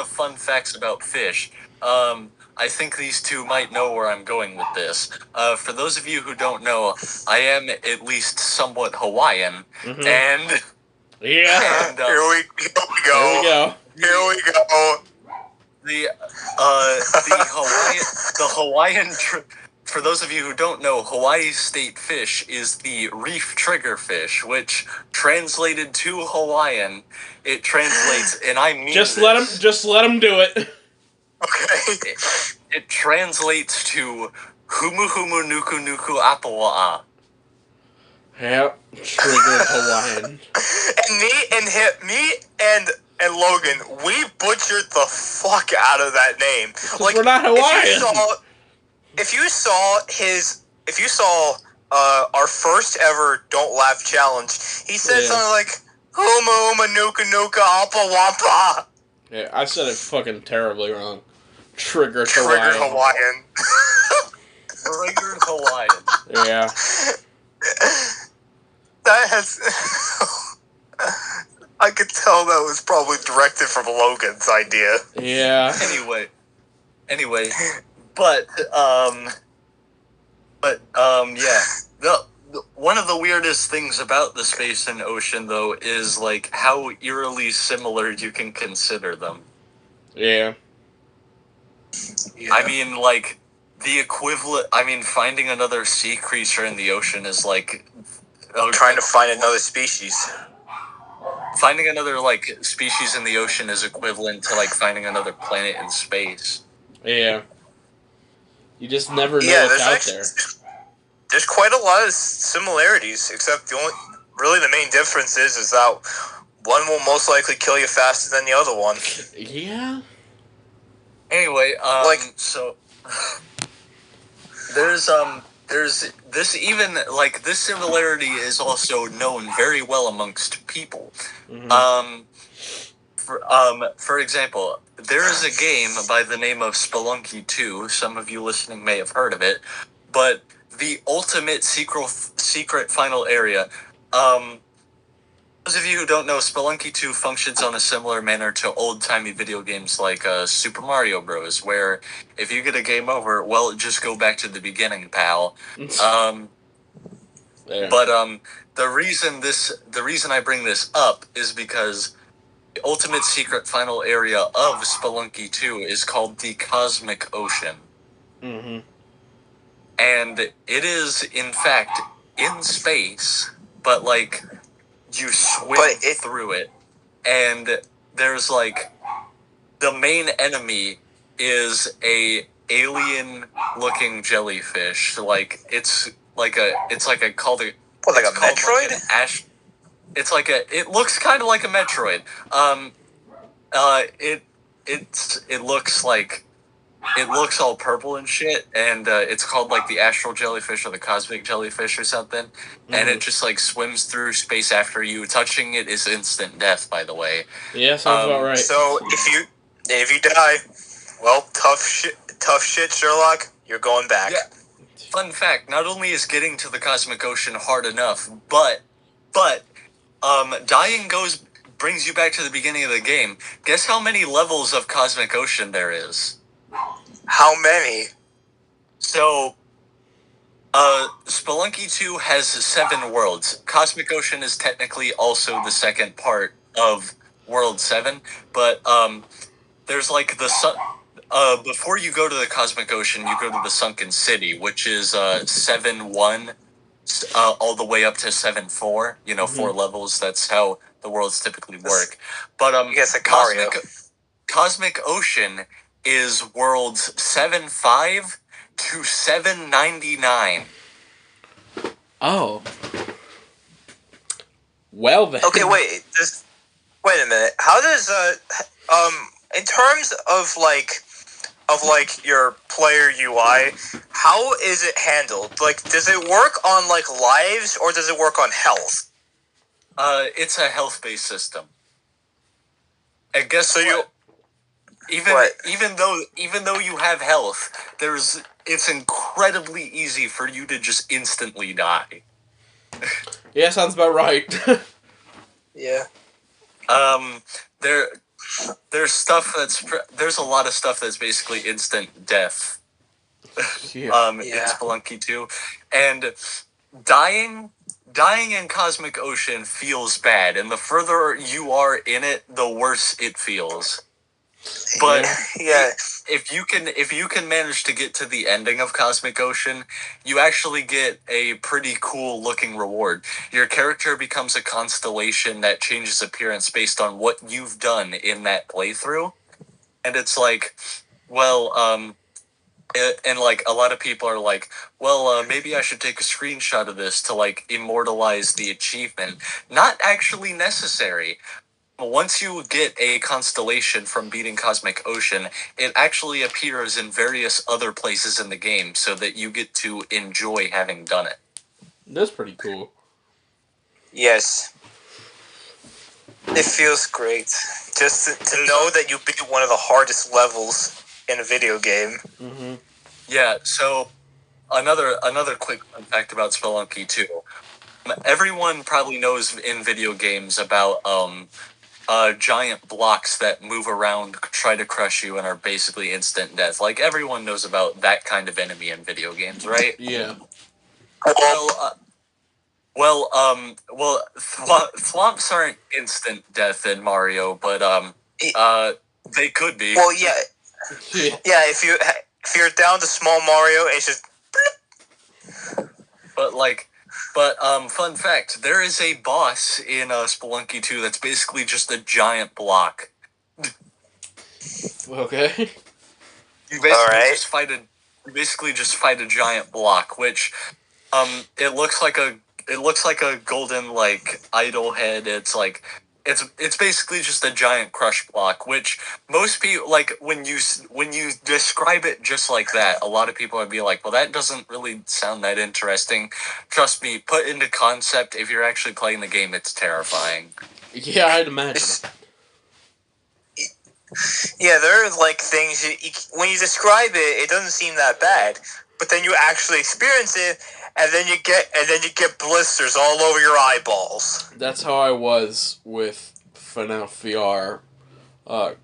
S2: fun facts about fish, I think these two might know where I'm going with this. For those of you who don't know, I am at least somewhat Hawaiian,
S1: Mhm.
S2: and
S1: Yeah.
S2: and
S3: Here we go.
S1: There we go.
S3: Here we go.
S2: the Hawaiian. For those of you who don't know, Hawaii's state fish is the reef triggerfish, which translated to Hawaiian, it translates, and I mean
S1: Just
S2: this,
S1: let him do it.
S3: Okay.
S2: It translates to Humu Humu Nuku Nuku Apawa'a.
S1: Yep. Triggered Hawaiian.
S3: And me and Logan, we butchered the fuck out of that name.
S1: Like, we're not Hawaiian.
S3: If you saw our first ever Don't Laugh challenge, he said something like "Huma Huma Nuka Nuka Appa Wampa."
S1: Yeah, I said it fucking terribly wrong. Triggered
S3: Triggered
S1: Hawaiian.
S3: Hawaiian.
S2: Triggered Hawaiian.
S1: Yeah.
S3: That has. I could tell that was probably directed from Logan's idea.
S1: Yeah.
S2: Anyway, but yeah. One of the weirdest things about the space and ocean, though, is like how eerily similar you can consider them.
S1: Yeah.
S3: Yeah.
S2: I mean, like, the equivalent. I mean, finding another sea creature in the ocean is like
S3: trying to find another species.
S2: Finding another like species in the ocean is equivalent to like finding another planet in space.
S1: Yeah. You just never know
S3: Yeah,
S1: what's
S3: there's
S1: out
S3: actually
S1: there.
S3: there's quite a lot of similarities, except the main difference is that one will most likely kill you faster than the other one.
S1: Yeah.
S2: Anyway,
S3: Like-
S2: so there's this even like this similarity is also known very well amongst people.
S1: Mhm.
S2: For example, there is a game by the name of Spelunky 2. Some of you listening may have heard of it, but the ultimate secret final area. Those of you who don't know, Spelunky 2 functions on a similar manner to old-timey video games like Super Mario Bros., where if you get a game over, well, just go back to the beginning, pal.
S1: There.
S2: But the reason I bring this up is because the ultimate secret final area of Spelunky 2 is called the Cosmic Ocean.
S1: Mm-hmm.
S2: And it is, in fact, in space, but like you swim through it. And there's like the main enemy is a alien looking jellyfish. Like it's like a called a
S3: What, like
S2: it's
S3: a
S2: called
S3: Metroid?
S2: like an it's like it looks kind of like a Metroid. It looks all purple and shit, and it's called like the astral jellyfish or the cosmic jellyfish or something. And it just like swims through space after you. Touching it is instant death, by the way.
S1: Yeah, sounds about right.
S3: So if you die, well, tough shit, Sherlock. You're going back.
S2: Yeah. Fun fact: not only is getting to the cosmic ocean hard enough, but dying brings you back to the beginning of the game. Guess how many levels of cosmic ocean there is?
S3: How many?
S2: So, Spelunky 2 has 7 worlds. Cosmic Ocean is technically also the second part of World 7, but there's like before you go to the Cosmic Ocean, you go to the Sunken City, which is 7-1 all the way up to 7-4. You know, 4 levels. That's how the worlds typically work. But
S3: Yes, like Mario.
S2: Cosmic Ocean is worlds 7-5 to 799.
S1: Oh. Well then.
S3: Okay, wait a minute. How does in terms of your player UI, how is it handled? Like, does it work on like lives or does it work on health?
S2: It's a health-based system. And guess
S3: So
S2: what? Even though you have health, it's incredibly easy for you to just instantly die.
S1: Yeah, sounds about right.
S3: Yeah.
S2: There's a lot of stuff that's basically instant death.
S1: Yeah.
S2: In Spelunky 2, and dying in Cosmic Ocean feels bad, and the further you are in it, the worse it feels. But
S3: Yeah.
S2: if you can manage to get to the ending of Cosmic Ocean, you actually get a pretty cool looking reward. Your character becomes a constellation that changes appearance based on what you've done in that playthrough. And it's like, well, and like a lot of people are like, well, maybe I should take a screenshot of this to like immortalize the achievement. Not actually necessary. Once you get a constellation from beating Cosmic Ocean, it actually appears in various other places in the game so that you get to enjoy having done it.
S1: That's pretty cool.
S3: Yes. It feels great. Just to know that you beat one of the hardest levels in a video game.
S1: Mm-hmm.
S2: Yeah, so another quick fun fact about Spelunky 2. Everyone probably knows in video games about giant blocks that move around, try to crush you, and are basically instant death. Like, everyone knows about that kind of enemy in video games, right?
S1: Yeah.
S2: Thwomps aren't instant death in Mario, but They could be.
S3: Well, yeah, yeah. If you're down to small Mario, it's just.
S2: But fun fact: there is a boss in Spelunky 2 that's basically just a giant block.
S1: Okay.
S2: You basically just fight a giant block, which it looks like a golden like idol head. It's basically just a giant crush block, which most people like when you describe it just like that, a lot of people would be like, well, that doesn't really sound that interesting. Trust me, put into concept, if you're actually playing the game, it's terrifying.
S1: Yeah, I'd imagine.
S3: Yeah, there are like things when you describe it, it doesn't seem that bad, but then you actually experience it, and then you get blisters all over your eyeballs.
S1: That's how I was with FNAF VR. I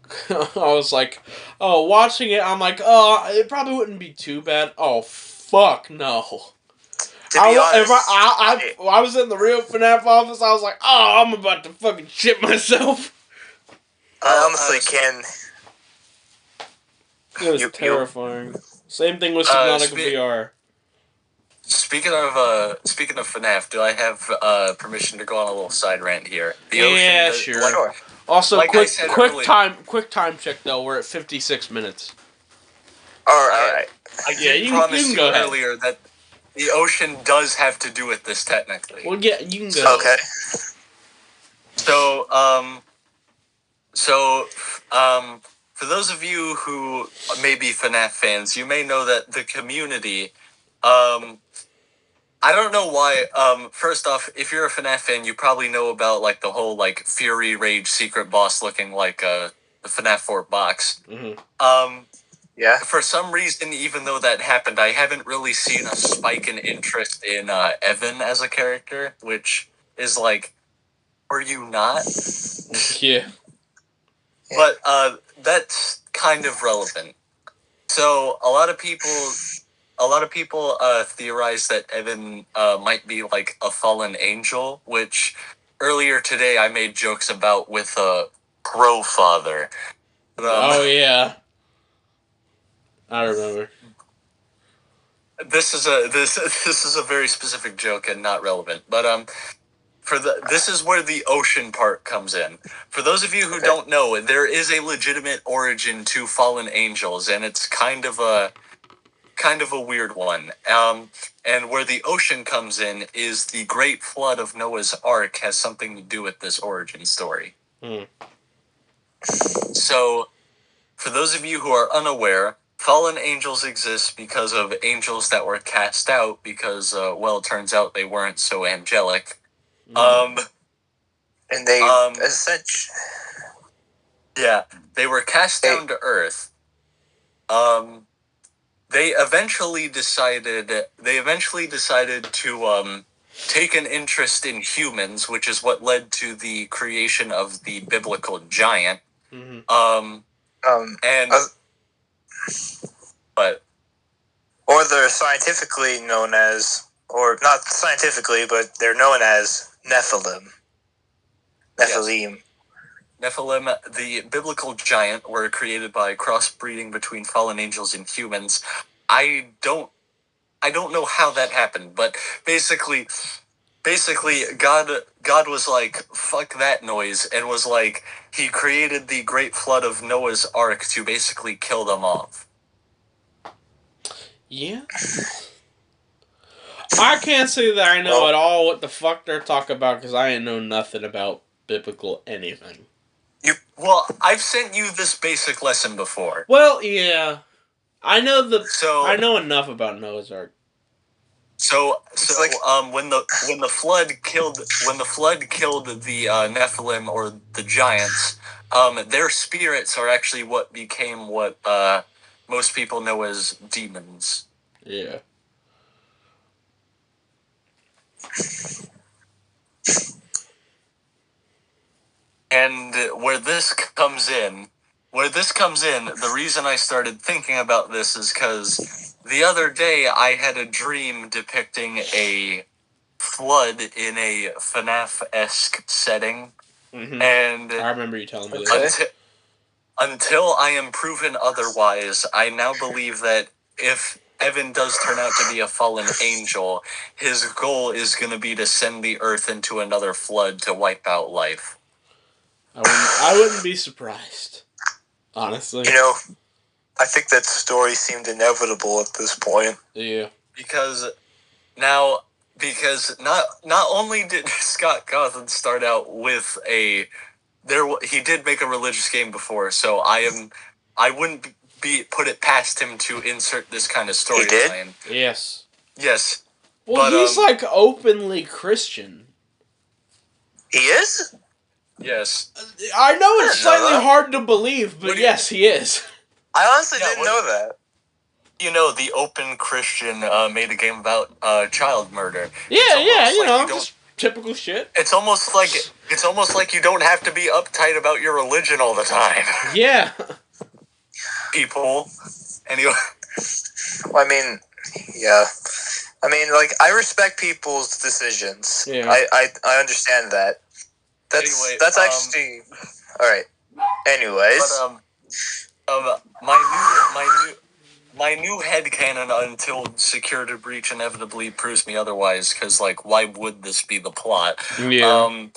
S1: was like, watching it, I'm like, it probably wouldn't be too bad. Oh, fuck no.
S3: To be honest,
S1: I was in the real FNAF office, I was like, I'm about to fucking shit myself.
S3: I honestly can.
S1: It was terrifying. Same thing with Subnautica VR.
S2: Speaking of FNAF, do I have permission to go on a little side rant here?
S1: Yeah, sure. Also,
S2: like
S1: quick time check though. We're at 56 minutes.
S3: All right.
S2: I did promise you earlier that the ocean does have to do with this technically.
S1: Well, yeah, you can go.
S3: Okay.
S2: For those of you who may be FNAF fans, you may know that the community, I don't know why, first off, if you're a FNAF fan, you probably know about, like, the whole, like, Fury Rage secret boss looking like, the FNAF 4 box.
S1: Mm-hmm.
S3: Yeah.
S2: For some reason, even though that happened, I haven't really seen a spike in interest in, Evan as a character, which is, like, are you not?
S1: Yeah.
S2: But, that's kind of relevant. So, a lot of people theorize that Evan might be like a fallen angel, which earlier today I made jokes about with Crow Father.
S1: Oh yeah, I remember.
S2: This is a very specific joke and not relevant, but this is where the ocean part comes in. For those of you who don't know, there is a legitimate origin to fallen angels, and it's kind of a weird one. And where the ocean comes in is the Great Flood of Noah's Ark has something to do with this origin story. So, for those of you who are unaware, fallen angels exist because of angels that were cast out because, it turns out they weren't so angelic.
S3: And they
S2: yeah, they were cast down to Earth. They eventually decided to take an interest in humans, which is what led to the creation of the biblical giant.
S1: Mm-hmm.
S3: Or they're scientifically known as, or not scientifically, but they're known as Nephilim. Nephilim.
S2: Yes. Nephilim, the biblical giant, were created by crossbreeding between fallen angels and humans. I don't know how that happened, but basically God was like, fuck that noise, and was like, he created the Great Flood of Noah's Ark to basically kill them off.
S1: Yeah. I can't say that I know at all what the fuck they're talking about, because I ain't know nothing about biblical anything.
S2: I've sent you this basic lesson before.
S1: Well, yeah. I know enough about Noah's Ark.
S2: So when the flood killed the Nephilim or the giants, their spirits are actually what became what most people know as demons.
S1: Yeah.
S2: And where this comes in, the reason I started thinking about this is because the other day I had a dream depicting a flood in a FNAF-esque setting.
S1: Mm-hmm.
S2: And
S1: I remember you telling me that.
S2: until I am proven otherwise, I now believe that if Evan does turn out to be a fallen angel, his goal is going to be to send the Earth into another flood to wipe out life.
S1: I wouldn't be surprised, honestly.
S3: You know, I think that story seemed inevitable at this point.
S1: Yeah.
S2: Because not only did Scott Cawthon start out with he did make a religious game before, so I wouldn't put it past him to insert this kind of storyline.
S1: Yes.
S2: Yes.
S1: Well,
S2: but,
S1: he's like openly Christian.
S3: He is?
S2: Yes.
S1: I know it's
S3: I didn't know
S1: slightly
S3: that.
S1: hard to believe, but yes, he is.
S3: I honestly didn't know that.
S2: You know, the open Christian made a game about child murder.
S1: Yeah,
S2: It's almost like
S1: just typical shit.
S2: It's almost like you don't have to be uptight about your religion all the time.
S1: Yeah.
S2: People. Anyway.
S3: Well, I mean, yeah. I mean, like, I respect people's decisions.
S1: Yeah.
S3: I understand that. That's actually all right. Anyways,
S2: but my new headcanon until Security Breach inevitably proves me otherwise, because like, why would this be the plot?
S1: Yeah.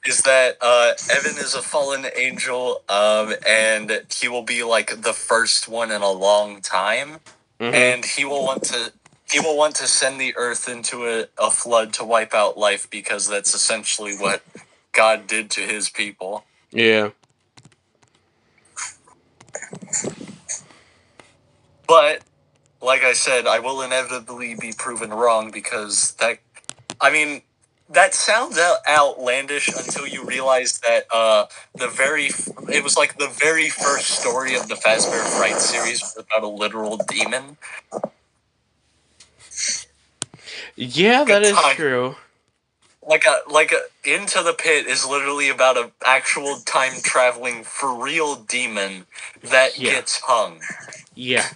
S2: Is that Evan is a fallen angel, and he will be like the first one in a long time, and he will want to send the Earth into a flood to wipe out life, because that's essentially what God did to his people.
S1: Yeah.
S2: But, like I said, I will inevitably be proven wrong, because that sounds outlandish until you realize that it was like the very first story of the Fazbear Fright series was about a literal demon.
S1: Yeah, that is true.
S2: Like Into the Pit is literally about an actual time traveling for real demon that gets hung.
S1: Yeah.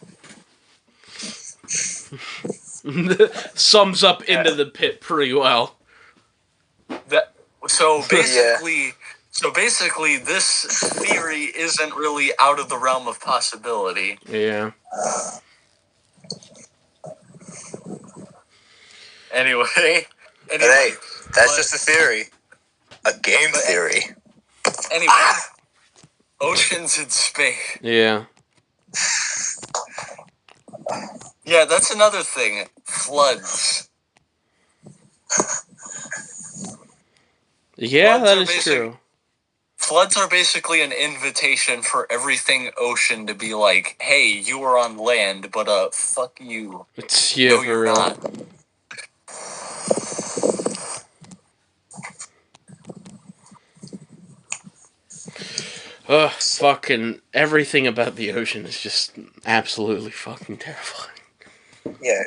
S1: Sums up Into the Pit pretty well.
S2: So basically, this theory isn't really out of the realm of possibility.
S1: Yeah.
S2: Anyway,
S3: hey, that's just a theory. A game theory.
S2: Anyway, oceans in space.
S1: Yeah.
S2: Yeah, that's another thing. Floods.
S1: Yeah, that is true.
S2: Floods are basically an invitation for everything ocean to be like, hey, you were on land, but fuck you.
S1: It's
S2: no, you're not.
S1: Ugh, fucking everything about the ocean is just absolutely fucking terrifying.
S3: Yeah.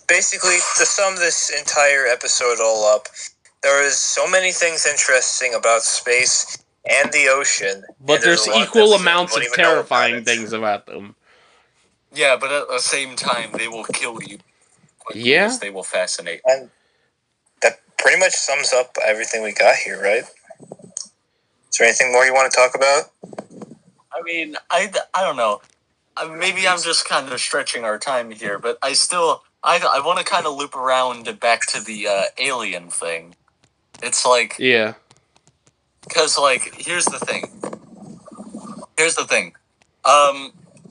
S3: Basically, to sum this entire episode all up, there is so many things interesting about space and the ocean.
S1: But there's equal amounts of terrifying things about them.
S2: Yeah, but at the same time, they will kill you.
S1: Yeah.
S2: They will fascinate.
S3: And that pretty much sums up everything we got here, right? Is there anything more you want to talk about?
S2: I mean, I don't know. Maybe I'm just kind of stretching our time here, but I want to kind of loop around back to the alien thing. It's like...
S1: Yeah.
S2: Because, like, here's the thing.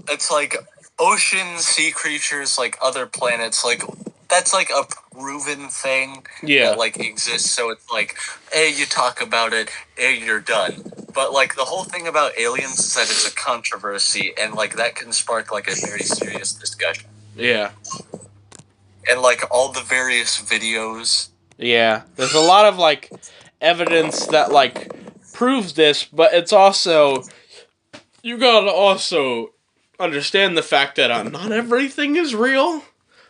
S2: It's like ocean, sea creatures, like other planets, like, that's like a proven thing that, like, exists. So it's like, hey, you talk about it, hey, you're done. But, like, the whole thing about aliens is that it's a controversy, and, like, that can spark, like, a very serious discussion.
S1: Yeah.
S2: And, like, all the various videos.
S1: Yeah. There's a lot of, like, evidence that, like, proves this, but it's also... You gotta also understand the fact that not everything is real.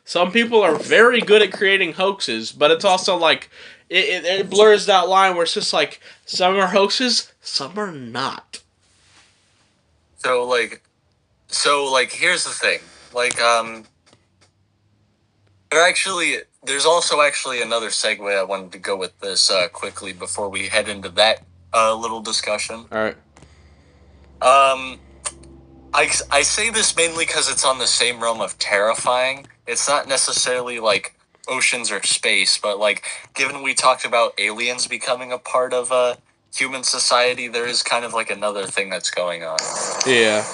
S1: Some people are very good at creating hoaxes, but it's also like it blurs that line where it's just like some are hoaxes, some are not.
S2: So here's the thing. Like there's also another segue I wanted to go with this quickly before we head into that little discussion.
S1: All right.
S2: I say this mainly because it's on the same realm of terrifying. It's not necessarily like oceans or space, but like given we talked about aliens becoming a part of human society, there is kind of like another thing that's going on.
S1: Yeah.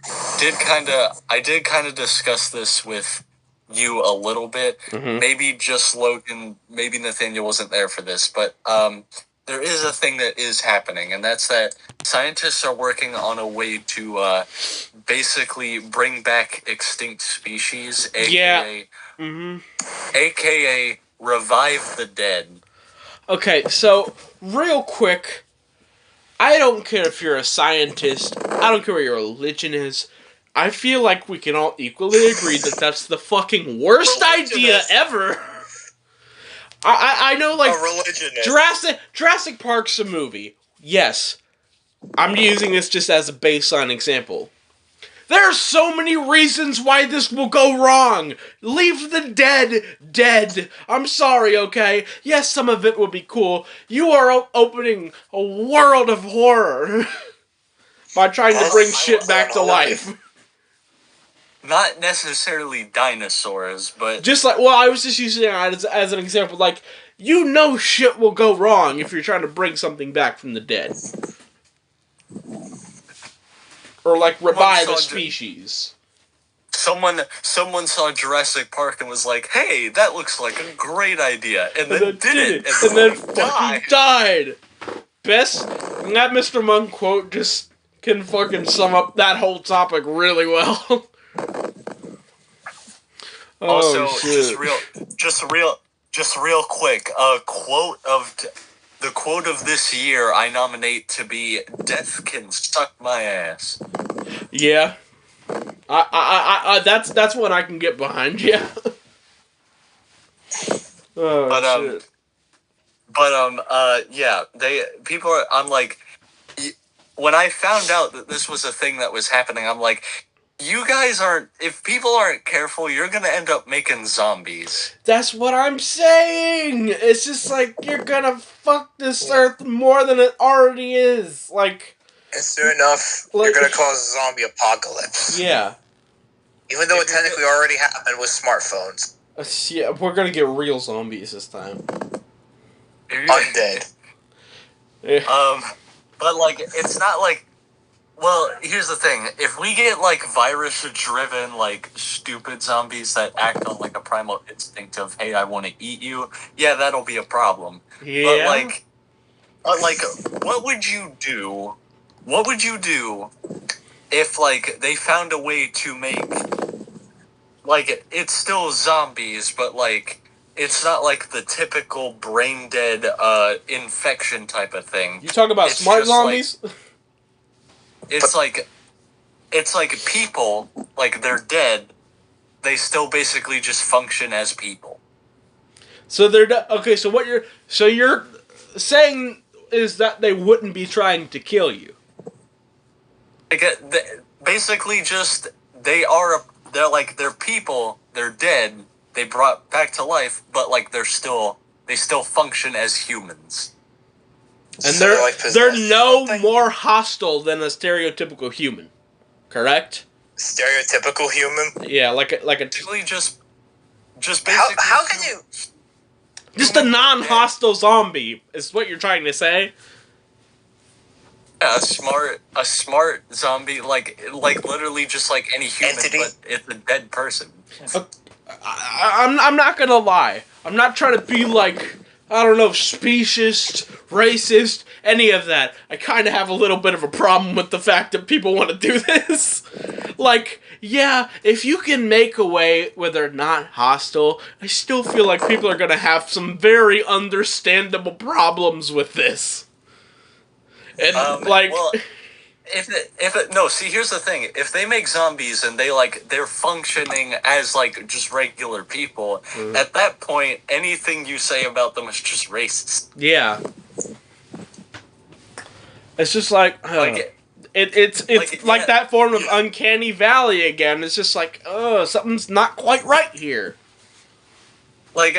S2: I did kind of discuss this with you a little bit.
S1: Mm-hmm.
S2: Maybe just Logan, maybe Nathaniel wasn't there for this, but there is a thing that is happening, and that's that scientists are working on a way to basically bring back extinct species, aka aka revive the dead.
S1: Okay, so real quick, I don't care if you're a scientist. I don't care what your religion is. I feel like we can all equally agree that that's the fucking worst idea ever. I know, like, Jurassic Park's a movie. Yes. I'm using this just as a baseline example. There are so many reasons why this will go wrong. Leave the dead dead. I'm sorry, okay? Yes, some of it will be cool. You are opening a world of horror by trying to bring shit back to life.
S2: Not necessarily dinosaurs, but...
S1: Just like, well, I was just using it as an example. Like, you know shit will go wrong if you're trying to bring something back from the dead. Or, like, revive a species.
S2: Someone saw Jurassic Park and was like, hey, that looks like a great idea. And then did it.
S1: And then fucking died. Best, that Mr. Monk quote just can fucking sum up that whole topic really well.
S2: Also,
S1: shit.
S2: just real quick, the quote of this year I nominate to be "Death can suck my ass."
S1: Yeah, I that's one I can get behind. Yeah. People are.
S2: I'm like, when I found out that this was a thing that was happening, I'm like, you guys aren't. If people aren't careful, you're gonna end up making zombies.
S1: That's what I'm saying. It's just like you're gonna fuck this earth more than it already is. Like,
S3: and soon enough, you're gonna cause a zombie apocalypse.
S1: Yeah.
S3: Even though it technically already happened with smartphones.
S1: Yeah, we're gonna get real zombies this time.
S3: Undead.
S1: Yeah.
S2: But like, it's not like. Well, here's the thing. If we get, like, virus-driven, like, stupid zombies that act on, like, a primal instinct of, hey, I want to eat you, yeah, that'll be a problem.
S1: Yeah.
S2: But, like, what would you do? What would you do if, like, they found a way to make, like, it's still zombies, but, like, it's not, like, the typical brain-dead, infection type of thing.
S1: You talking about smart zombies?
S2: Like, it's like people, like, they're dead, they still basically just function as people.
S1: So they're okay. So what you're saying is that they wouldn't be trying to kill you.
S2: Like, basically, just they're people. They're dead. They brought back to life, but like they still function as humans.
S1: And they're no more hostile than a stereotypical human, correct?
S3: Stereotypical human?
S1: Yeah, like a
S2: basically just basically.
S3: How can you?
S1: Just a non-hostile zombie is what you're trying to say.
S2: Yeah, a smart zombie, like literally just like any human, entity. But it's a dead person.
S1: I'm not gonna lie. I'm not trying to be like, I don't know, speciesist, racist, any of that. I kind of have a little bit of a problem with the fact that people want to do this. Like, yeah, if you can make a way where they're not hostile, I still feel like people are gonna have some very understandable problems with this. And,
S2: well, see, here's the thing. If they make zombies and they're functioning as, like, just regular people, at that point, anything you say about them is just racist.
S1: Yeah. It's just like, it's like that form of uncanny valley again. It's just like, something's not quite right here.
S2: Like,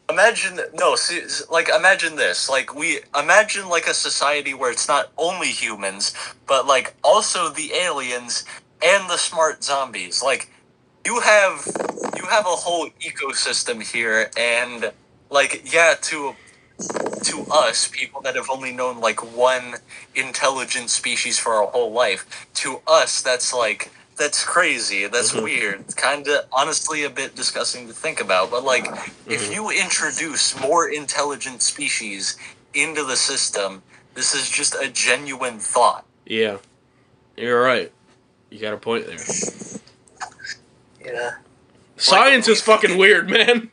S2: Imagine this. Imagine like a society where it's not only humans, but like also the aliens and the smart zombies. Like you have a whole ecosystem here, and like yeah, to us, people that have only known like one intelligent species for our whole life, to us that's crazy. That's weird. Kind of honestly a bit disgusting to think about. But like, if you introduce more intelligent species into the system, this is just a genuine thought.
S1: Yeah, you're right. You got a point there.
S3: Yeah.
S1: Science is fucking weird, man.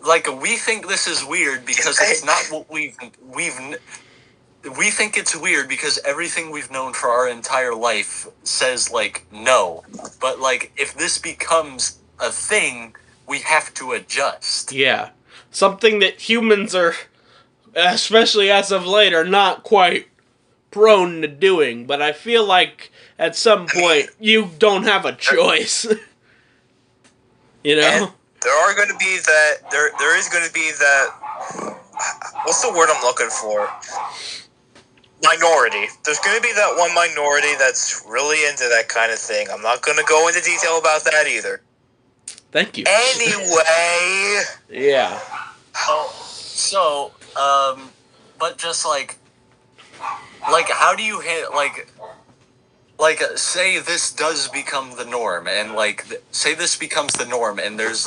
S2: Like we think this is weird because it's not what we think it's weird because everything we've known for our entire life says like no. But like if this becomes a thing, we have to adjust.
S1: Yeah. Something that humans are, especially as of late, are not quite prone to doing. But I feel like at some point you don't have a choice. You know?
S3: And there are going to be that. There is going to be that. What's the word I'm looking for? Minority. There's going to be that one minority that's really into that kind of thing. I'm not going to go into detail about that either.
S1: Thank you.
S3: Anyway.
S1: Yeah.
S2: But just like how do you hit say this does become the norm, and say this becomes the norm, and there's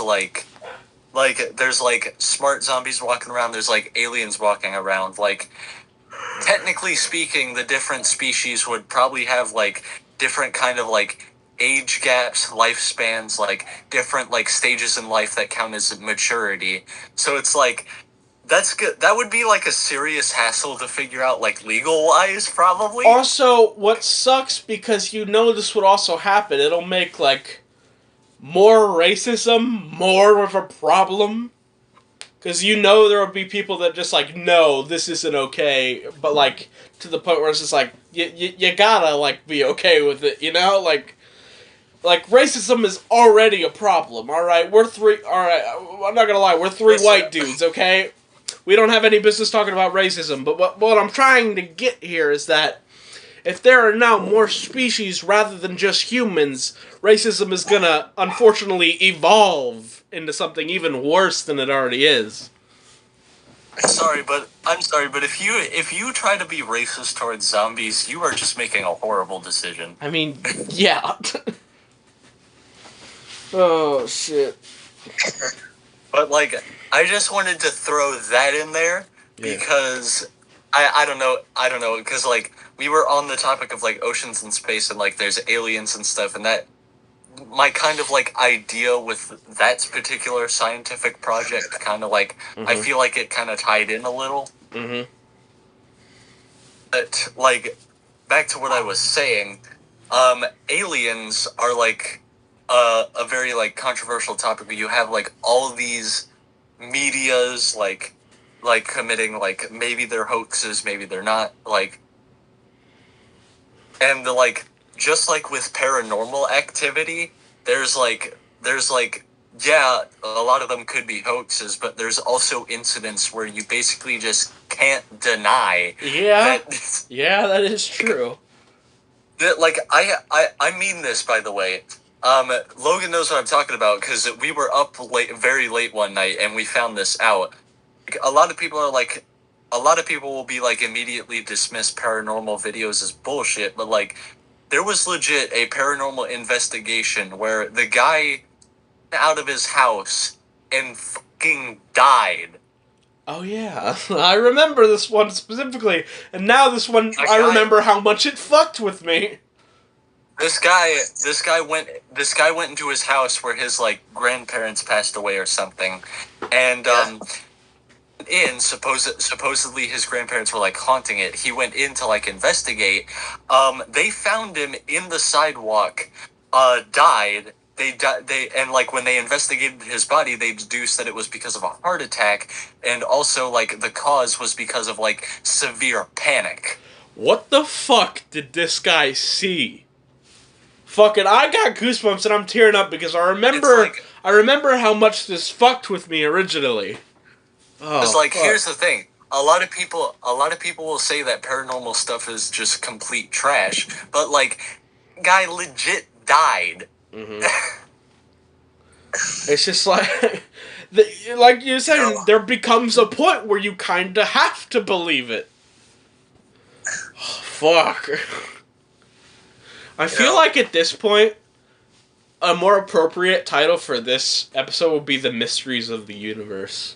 S2: there's smart zombies walking around, there's aliens walking around, technically speaking, the different species would probably have different kind of age gaps, lifespans, different stages in life that count as maturity. So it's that's good. That would be a serious hassle to figure out legal wise, probably.
S1: Also, what sucks, because this would also happen, it'll make more racism more of a problem. Because there will be people that just no, this isn't okay, but to the point where it's just you gotta be okay with it, racism is already a problem. All right, I'm not gonna lie, we're three white dudes, okay? We don't have any business talking about racism, but what I'm trying to get here is that if there are now more species rather than just humans, racism is gonna unfortunately evolve into something even worse than it already is.
S2: I'm sorry, but if you try to be racist towards zombies, you are just making a horrible decision.
S1: I mean, yeah. Oh shit.
S2: But I just wanted to throw that in there because I don't know because we were on the topic of oceans and space and there's aliens and stuff, and that my kind of idea with that particular scientific project kind of I feel like it kind of tied in a little. But back to what I was saying, aliens are a very controversial topic. You have all these medias committing maybe they're hoaxes, maybe they're not, and just with paranormal activity, there's yeah, a lot of them could be hoaxes, but there's also incidents where you basically just can't deny
S1: that is true.
S2: That I mean this, by the way. Logan knows what I'm talking about because we were up very late one night and we found this out. A lot of people will be immediately dismiss paranormal videos as bullshit, but there was legit a paranormal investigation where the guy out of his house and fucking died.
S1: Oh yeah, I remember this one specifically, and now this one I remember how much it fucked with me.
S2: This guy went into his house where his grandparents passed away or something, and supposedly his grandparents were haunting it. He went in to investigate. They found him in the sidewalk, died. And when they investigated his body, they deduced that it was because of a heart attack, and also the cause was because of severe panic.
S1: What the fuck did this guy see? Fucking, I got goosebumps and I'm tearing up because I remember I remember how much this fucked with me originally. Oh,
S2: It's like,
S1: fuck.
S2: here's the thing. A lot of people will say that paranormal stuff is just complete trash, but like, guy legit died.
S1: Mm-hmm. It's just like, like you said, there becomes a point where you kind of have to believe it. Oh, fuck. I feel like at this point, a more appropriate title for this episode would be The Mysteries of the Universe.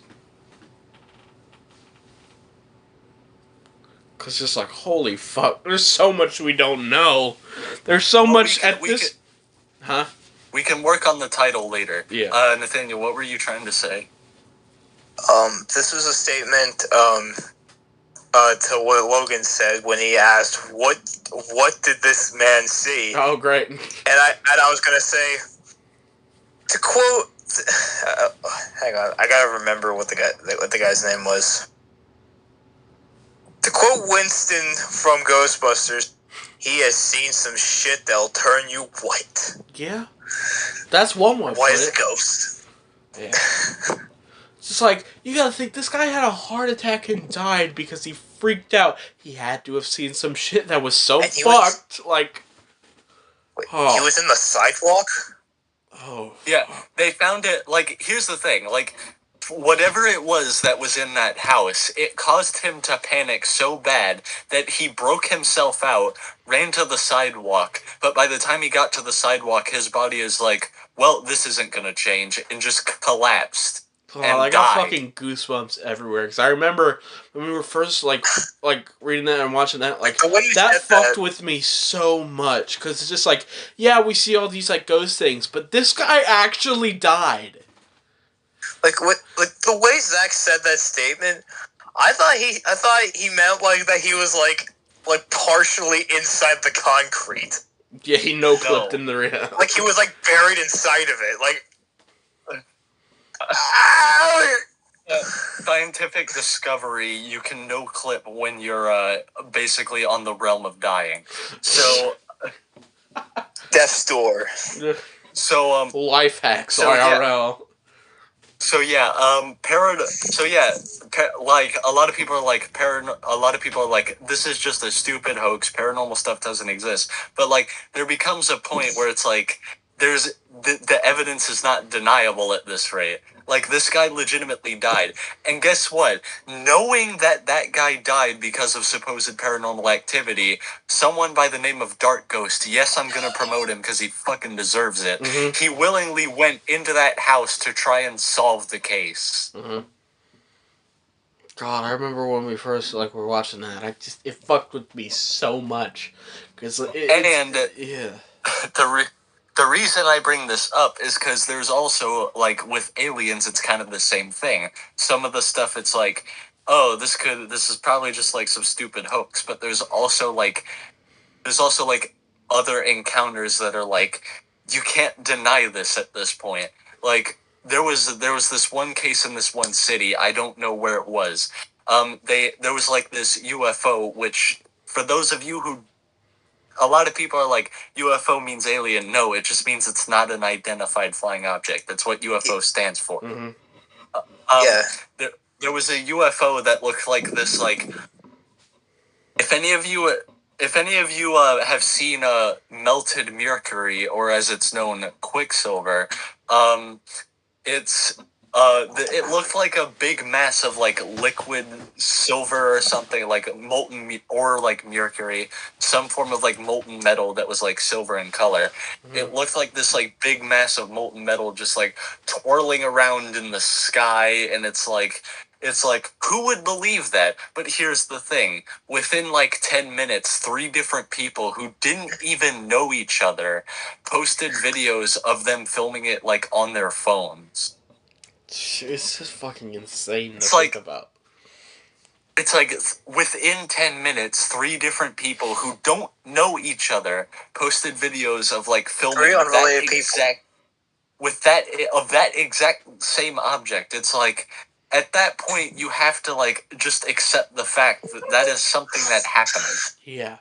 S1: Because just like, holy fuck, there's so much we don't know. There's so much Huh?
S2: We can work on the title later.
S1: Yeah.
S2: Nathaniel, what were you trying to say?
S3: This was a statement, to what Logan said when he asked, what did this man see?
S1: Oh, great.
S3: And I was gonna say, to quote, hang on, I gotta remember what the guy's name was. To quote Winston from Ghostbusters, he has seen some shit that'll turn you white.
S1: Yeah. That's one way.
S3: White as a ghost.
S1: Yeah. It's just like, you gotta think, this guy had a heart attack and died because he freaked out. He had to have seen some shit that was so fucked.
S3: He was in the sidewalk?
S1: Oh.
S2: Yeah, they found it, like, here's the thing, like, whatever it was that was in that house, it caused him to panic so bad that he broke himself out, ran to the sidewalk, but by the time he got to the sidewalk, his body is like, well, this isn't gonna change, and just collapsed.
S1: Oh,
S2: and
S1: I got
S2: died.
S1: fucking goosebumps everywhere. Because I remember when we were first, like reading that and watching that, like, that fucked with me so much. Because it's just like, yeah, we see all these, like, ghost things, but this guy actually died.
S3: Like the way Zach said that statement, I thought he meant like that he was like partially inside the concrete.
S1: Yeah, he no-clipped in the real.
S3: Like he was like buried inside of it. Like
S2: Scientific discovery, you can no-clip when you're basically on the realm of dying. So
S3: death's door.
S2: So
S1: life hacks,
S2: so,
S1: IRL.
S2: Yeah. Like a lot of people are like, this is just a stupid hoax. Paranormal stuff doesn't exist. But like, there becomes a point where it's like, there's the evidence is not deniable at this rate. Like, this guy legitimately died. And guess what? Knowing that guy died because of supposed paranormal activity, someone by the name of Dark Ghost, yes, I'm gonna promote him because he fucking deserves it, he willingly went into that house to try and solve the case.
S1: God, I remember when we first, like, were watching that, it fucked with me so much. Cause yeah.
S2: The reason I bring this up is because there's also, like, with aliens, it's kind of the same thing. Some of the stuff, it's like, oh, this is probably just, like, some stupid hoax, but there's also, like, other encounters that are, like, you can't deny this at this point. Like, there was this one case in this one city, I don't know where it was. There was, like, this UFO, which, for those of you who a lot of people are like, UFO means alien. No, it just means it's not an identified flying object. That's what UFO stands for. There was a UFO that looked like this, like, if any of you have seen melted mercury, or as it's known, quicksilver, it looked like a big mass of, like, liquid silver or something, like molten or like mercury, some form of, like, molten metal that was, like, silver in color. It looked like this, like, big mass of molten metal just, like, twirling around in the sky, and it's like, who would believe that? But here's the thing. Within, like, 10 minutes, 3 different people who didn't even know each other posted videos of them filming it, like, on their phones.
S1: It's just fucking insane to
S2: think
S1: about.
S2: It's like, within 10 minutes, 3 different people who don't know each other posted videos of, like, filming that exact same object. It's like, at that point, you have to, like, just accept the fact that is something that happened.
S1: Yeah.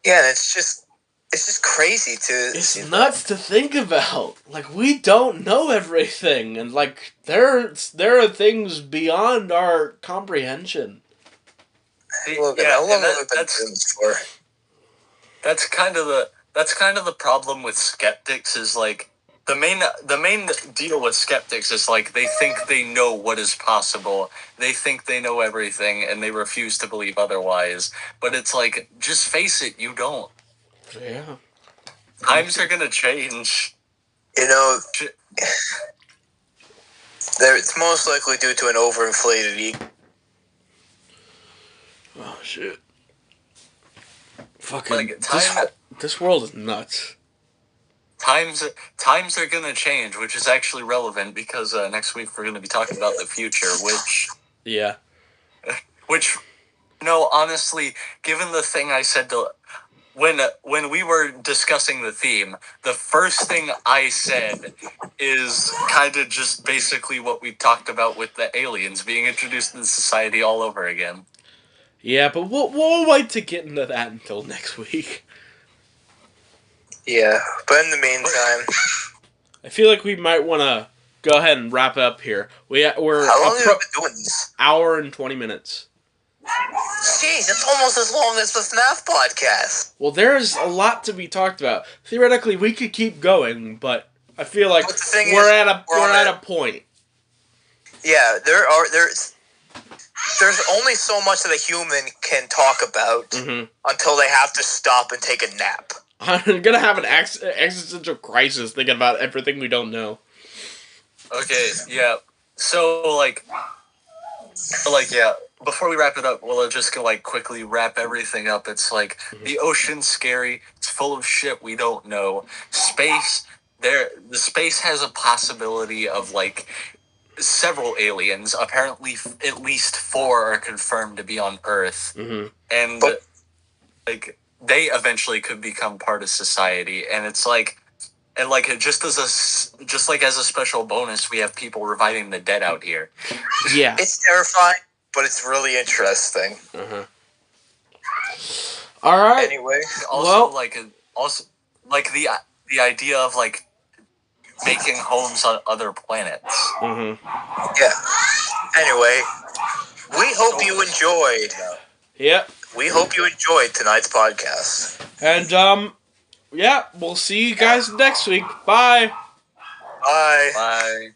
S3: Yeah, and it's just, it's just crazy to
S1: It's
S3: see
S1: nuts to think about. Like, we don't know everything, and like there are things beyond our comprehension.
S3: Look,
S2: Yeah,
S3: how long
S2: and
S3: have we been doing this for?
S2: that's kind of the problem with skeptics is like the main deal with skeptics is like they think they know what is possible. They think they know everything and they refuse to believe otherwise. But it's like, just face it, you don't.
S1: Yeah.
S2: Times are gonna change.
S3: You know, it's most likely due to an overinflated ego.
S1: Oh shit. Fucking
S2: Like,
S1: this world is nuts.
S2: times are gonna change, which is actually relevant because next week we're gonna be talking about the future,
S1: Yeah.
S2: which, no, honestly, given the thing I said to when we were discussing the theme, the first thing I said is kind of just basically what we talked about with the aliens being introduced into society all over again.
S1: Yeah, but we'll wait to get into that until next week.
S3: Yeah, but in the meantime,
S1: I feel like we might want to go ahead and wrap up here. We're
S3: how long have you been doing this?
S1: hour and 20 minutes.
S3: Jeez, it's almost as long as this math podcast.
S1: Well, there's a lot to be talked about. Theoretically, we could keep going, but I feel like
S3: But the thing
S1: we're
S3: is,
S1: at a point.
S3: Yeah, there's only so much that a human can talk about until they have to stop and take a nap.
S1: I'm gonna have an existential crisis thinking about everything we don't know.
S2: Okay, yeah. So yeah. Before we wrap it up, we'll just go quickly wrap everything up. It's like the ocean's scary. It's full of shit we don't know. Space. The space has a possibility of several aliens. Apparently, at least 4 are confirmed to be on Earth, and they eventually could become part of society. And it's just as a special bonus, we have people reviving the dead out here.
S1: Yeah,
S3: it's terrifying, but it's really interesting.
S1: All right.
S3: Anyway,
S2: also the idea of making homes on other planets.
S3: Yeah. Anyway, we hope you enjoyed.
S1: Yep.
S3: We hope you enjoyed tonight's podcast.
S1: And yeah, we'll see you guys next week. Bye.
S3: Bye.
S2: Bye.